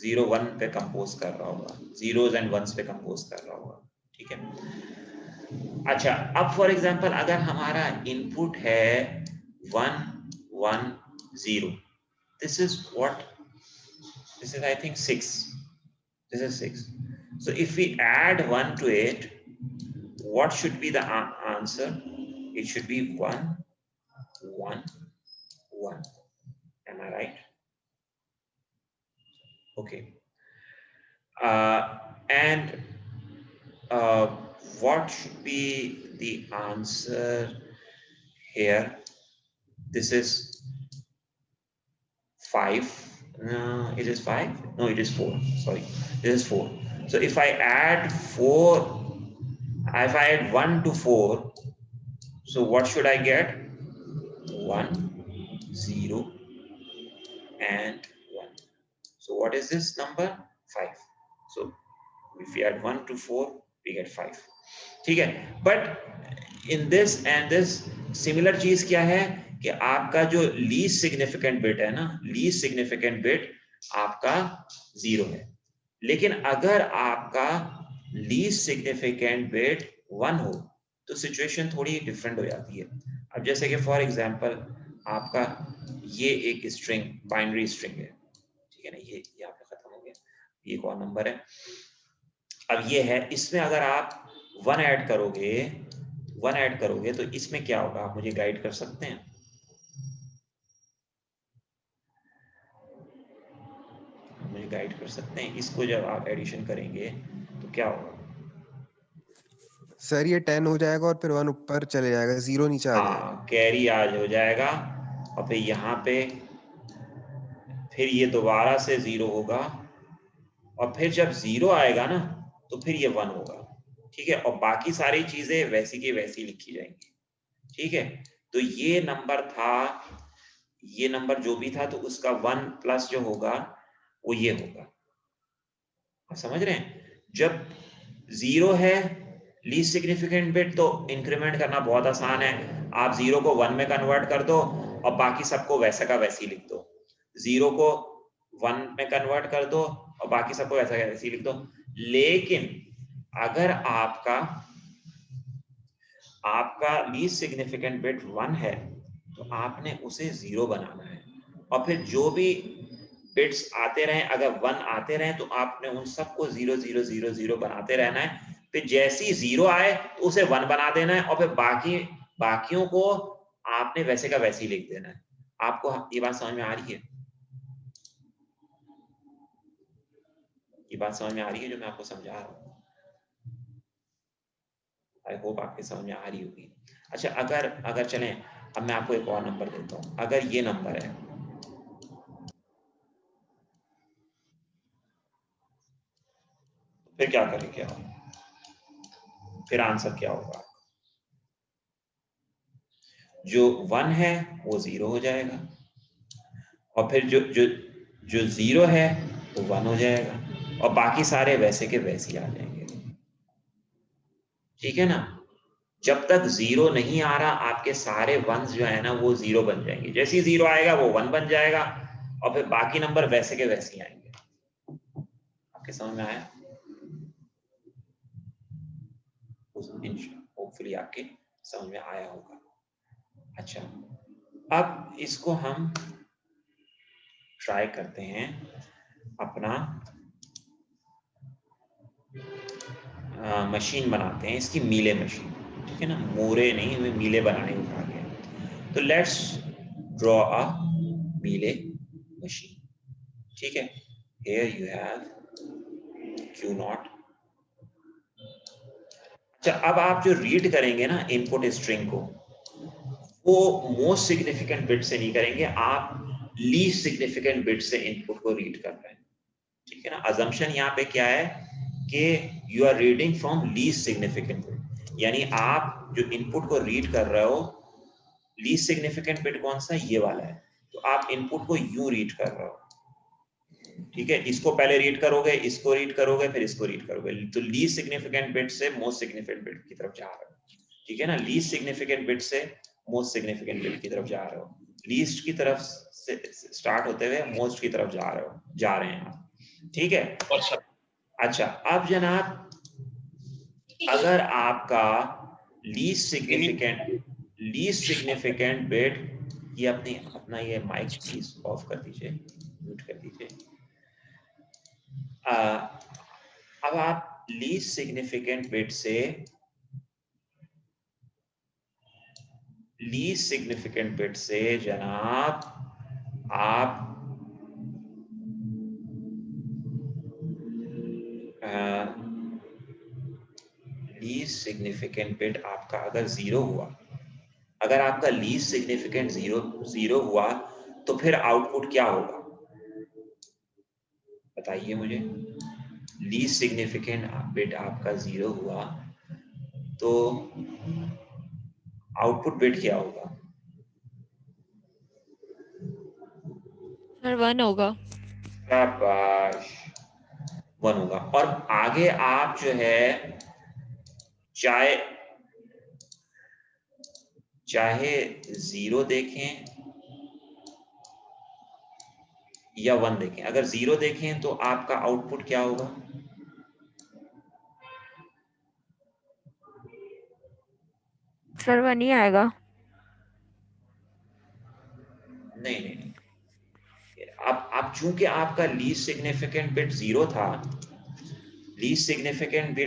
0 1 पे कंपोज कर रहा होगा, जीरोस एंड वंस पे कंपोज कर रहा होगा, ठीक है। अच्छा, अब फॉर एग्जांपल अगर हमारा इनपुट है 1 1 0, this is what, this is I think 6, this is 6. So if we add 1 to it, what should be the answer? It should be 1 1 1. Am I right? Okay. And what should be the answer here? This is 5. It is 5. No, it is 4. Sorry, this is 4. So if I add 4, if I add 1 to 4, so what should I get? 1 0 and 1. So what is this number? 5. So if we add 1 to 4, we get 5. ठीक है। But in this and this similar चीज क्या है कि आपका जो least significant bit है ना, लीस्ट सिग्निफिकेंट बिट आपका 0 है, लेकिन अगर आपका लीस्ट सिग्निफिकेंट बिट 1 हो तो सिचुएशन थोड़ी डिफरेंट हो जाती है। अब जैसे कि फॉर एग्जांपल आपका ये एक स्ट्रिंग, बाइनरी स्ट्रिंग है, ठीक है ना, ये यहाँ पे खत्म हो गया, ये कौन नंबर है, अब ये है, इसमें अगर आप 1 ऐड करोगे, 1 ऐड करोगे तो इसमें क्या होगा, आप मुझे गाइड कर सकते हैं? मुझे गाइड कर सकते हैं, इसको जब आप एडिशन करेंगे तो क्या होगा? सर ये 10 हो जाएगा और फिर 1 ऊपर चले जाएगा, 0 नीचे आ जाएगा। हाँ, कैरी आज हो जाएगा और फिर यहाँ पे फिर ये दोबारा से 0 होगा और फिर जब 0 आएगा ना तो फिर ये 1 होगा, ठीक है, और बाकी सारी चीजें वैसी की वैसी लिखी जाएंगी। ठीक है, तो ये नंबर था, ये नंबर जो भी था, तो उसका 1 प्लस जो होगा वो ये होगा। आप समझ रहे हैं? जब 0 है लीस्ट सिग्निफिकेंट बिट, तो इंक्रीमेंट करना बहुत आसान है। आप 0 को 1 में कन्वर्ट कर दो और बाकी सबको वैसा का वैसी लिख दो। 0 को 1 में कन्वर्ट कर दो और बाकी सबको वैसा का वैसी लिख दो। लेकिन अगर आपका लीस्ट सिग्निफिकेंट बिट 1 है तो आपने उसे 0 बनाना है, और फिर जो भी बिट्स आते रहे, अगर 1 आते रहे तो आपने उन सबको 0 0 0 0 बनाते रहना है। फिर जैसी 0 आए तो उसे 1 बना देना है, और फिर बाकियों को आपने वैसे का वैसे ही लिख देना है। आपको ये बात समझ में आ रही है? ये बात समझ में आ रही है जो मैं आपको समझा रहा हूँ? आई होप आपके समझ में आ रही होगी। अच्छा, अगर चलें, अब मैं आपको एक और नंबर देता हूं। अगर ये नंबर है, फिर क्या करें, क्या फिर आंसर क्या होगा? जो 1 है वो 0 हो जाएगा, और फिर जो 0 है वो 1 हो जाएगा, और बाकी सारे वैसे के वैसे आ जाएंगे। ठीक है ना? जब तक 0 नहीं आ रहा, आपके सारे 1s जो है ना वो 0 बन जाएंगे। जैसे ही 0 आएगा वो 1 बन जाएगा, और फिर बाकी नंबर वैसे के वैसे आएंगे। आपके समझ में आया? होपफुली आपके समझ में आया होगा। अच्छा, अब इसको हम ट्राई करते हैं अपना मशीन बनाते हैं, इसकी मीले मशीन। ठीक है ना, मोरे नहीं, हमें मीले बनाने उठा गया। तो let's draw a Mealy machine. ठीक है, here you have Q0। अच्छा, अब आप जो रीड करेंगे ना इनपुट स्ट्रिंग को, वो मोस्ट सिग्निफिकेंट बिट से नहीं करेंगे, आप लीस्ट सिग्निफिकेंट बिट से इनपुट को रीड कर रहे हैं। ठीक है ना? अजम्पशन यहाँ पे क्या है कि you are reading from least significant bit, यानी आप जो इनपुट को रीड कर रहे हो, लीस्ट सिग्निफिकेंट बिट कौन सा? ये वाला है। तो आप इनपुट को यूं रीड कर रहे हो। ठीक है, इसको पहले रीड करोगे, इसको रीड करोगे, फिर इसको रीड करोगे। तो लीस्ट सिग्निफिकेंट बिट से मोस्ट सिग्निफिकेंट बिट की तरफ जा रहे हो। ठीक है ना? लीस्ट सिग्निफिकेंट बिट से मोस्ट सिग्निफिकेंट बिट की तरफ जा रहे हो। लीस्ट की तरफ से स्टार्ट होते हुए मोस्ट की तरफ जा रहे हैं आप। ठीक है? अच्छा, अब जनाब, अगर आपका लीस्ट सिग्निफिकेंट बिट, ये अपना ये माइक प्लीज ऑफ कर दीजिए, म्यूट कर दीजिए। अब आप लीस्ट सिग्निफिकेंट बिट से जनाब आप लीस्ट सिग्निफिकेंट बिट आपका अगर 0 हुआ, अगर आपका लीस्ट सिग्निफिकेंट 0 हुआ, तो फिर आउटपुट क्या होगा? बताइए मुझे। लीस्ट सिग्निफिकेंट बिट आपका 0 हुआ तो आउटपुट बिट क्या होगा? सर 1 होगा। शाबाश, 1 होगा। और आगे आप जो है चाहे 0 देखें या 1 देखें, अगर 0 देखें तो आपका आउटपुट क्या होगा? सर 1 ही आएगा। नहीं, अब चूंकि आपका लीस्ट सिग्निफिकेंट बिट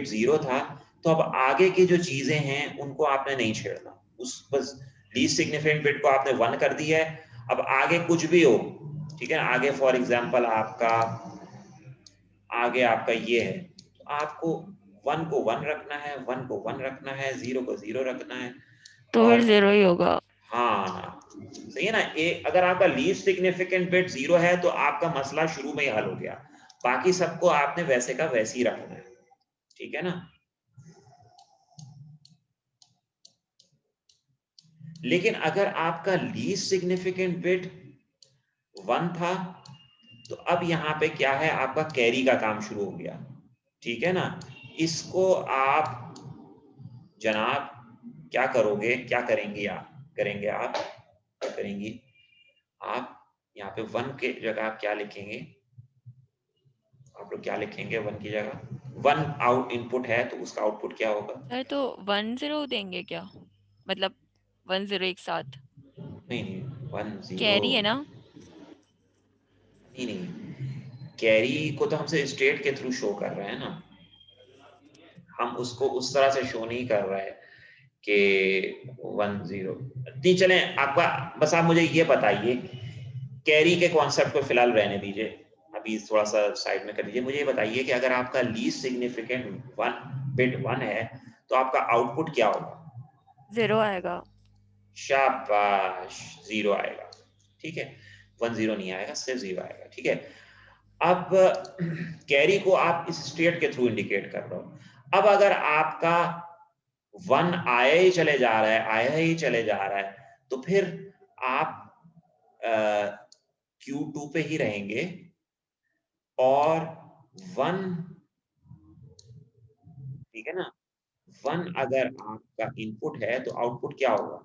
0 था, तो अब आगे की जो चीजें हैं उनको आपने नहीं छेड़ना। बस लीस्ट सिग्निफिकेंट बिट को आपने 1 कर दिया है। अब आगे कुछ भी हो, ठीक है ना, आगे फॉर एग्जांपल आगे आपका ये है, तो आपको 1 को 1 रखना है, 1 को 1 रखना है, 0 को 0 रखना है, तो और फिर 0 ही होगा। हाँ सही है ना। अगर आपका लीस्ट सिग्निफिकेंट बिट 0 है तो आपका मसला शुरू में ही हल हो गया। बाकी सबको आपने वैसे का वैसे ही रखना है। ठीक है ना? लेकिन अगर आपका लीस्ट सिग्निफिकेंट बिट 1 था तो अब यहाँ पे क्या है, आपका कैरी का काम शुरू हो गया, ठीक है ना। इसको आप जनाब क्या करोगे, क्या करेंगे आप, क्या करेंगी आप, यहाँ पे 1 के जगह आप क्या लिखेंगे, आप लोग क्या लिखेंगे 1 की जगह, 1 आउट इनपुट है तो उसका आउटपुट क्या होगा। सर तो 1-0 देंगे क्या, मतलब 1-0 एक साथ नहीं 1 0 कैरी है ना। नहीं, कैरी को तो हमसे स्टेट के थ्रू शो कर रहे हैं ना, हम उसको उस तरह से शो नहीं कर रहे कि 1 0 नहीं। चले आपका, बस आप मुझे ये बताइए, कैरी के कॉन्सेप्ट को फिलहाल रहने दीजिए, अभी थोड़ा सा साइड में कर दीजिए। मुझे ये बताइए कि अगर आपका लीस्ट सिग्निफिकेंट 1 बिट 1 है तो आपका आउटपुट क्या होगा। 0 आएगा। शाबाश, 0 आएगा, ठीक है, 1 0 नहीं आएगा, सिर्फ 0 आएगा, ठीक है। अब कैरी को आप इस स्टेट के थ्रू इंडिकेट कर रहे हो। अब अगर आपका 1 आया ही चले जा रहा है, आया ही चले जा रहा है, तो फिर आप Q2 पे ही रहेंगे और 1, ठीक है ना, 1 अगर आपका इनपुट है तो आउटपुट क्या होगा।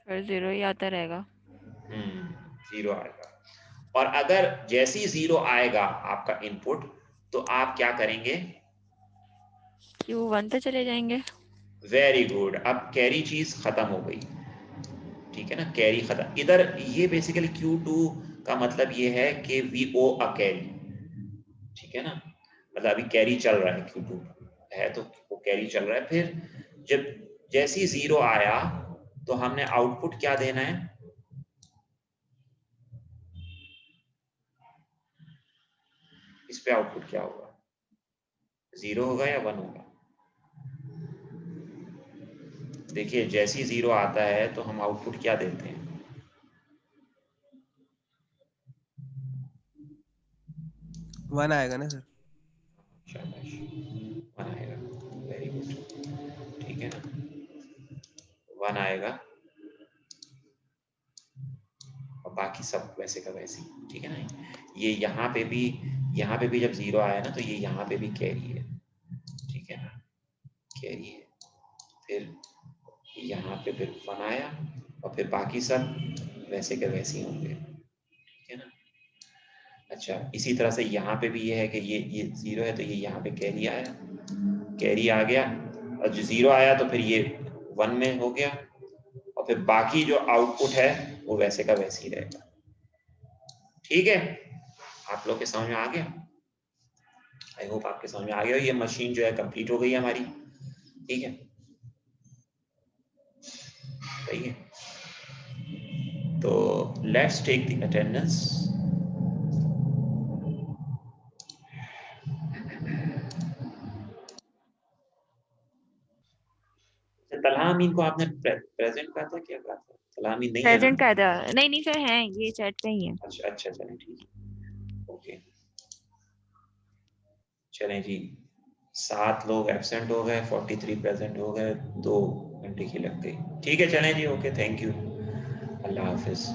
फिर 0 ही आता रहेगा। 0 आएगा। और अगर जैसी 0 आएगा आपका इनपुट तो आप क्या करेंगे, Q1 पे चले जाएंगे। वेरी गुड, अब कैरी चीज खत्म हो गई, ठीक है ना, कैरी खत्म। इधर ये बेसिकली Q2 का मतलब ये है कि वी ओ अ कैरी, ठीक है ना, मतलब अभी कैरी चल रहा है, Q2 है तो वो कैरी चल रहा है। फिर जब जैसी 0 आया तो हमने आउटपुट क्या देना है, इस पे आउटपुट क्या होगा, 0 होगा या 1 होगा। देखिए जैसी 0 आता है तो हम आउटपुट क्या देते हैं, वन आएगा ना सर। शाबाश, 1 आएगा, वेरी गुड, ठीक है ना, 1 आएगा और बाकी सब वैसे का वैसे, ठीक है ना। ये यहाँ पे भी जब 0 आया ना तो ये यहाँ पे भी कैरी है, ठीक है ना, कैरी है। फिर यहाँ पे फिर 1 आया और फिर बाकी सब वैसे के वैसे होंगे, ठीक है ना। अच्छा, इसी तरह से यहाँ पे भी ये है कि ये 0 है तो ये यहाँ पे कैरी आया, कैरी आ गया, और जो 0 आया तो फिर ये 1 में हो गया, और फिर बाकी जो आउटपुट है वो वैसे का वैसे ही रहेगा, ठीक है। आप लोग के समझ में आ गया, आई होप आपके समझ में आ गया। ये मशीन जो है कंप्लीट हो गई है हमारी, ठीक है, सही है। तो let's take the attendance. Talha Amin को आपने प्रेजेंट कहा था, क्या कहा था, तलहा अमीन नहीं है ना। प्रेजेंट का था, नहीं सर है, ये चैट पे ही है। अच्छा चलें, ठीक है, ओके, चलें जी। 7 लोग एब्सेंट हो गए, 43 प्रेजेंट हो गए, 2 घंटे की लग गई, ठीक है, चलें जी, ओके, थैंक यू, अल्लाह हाफिज।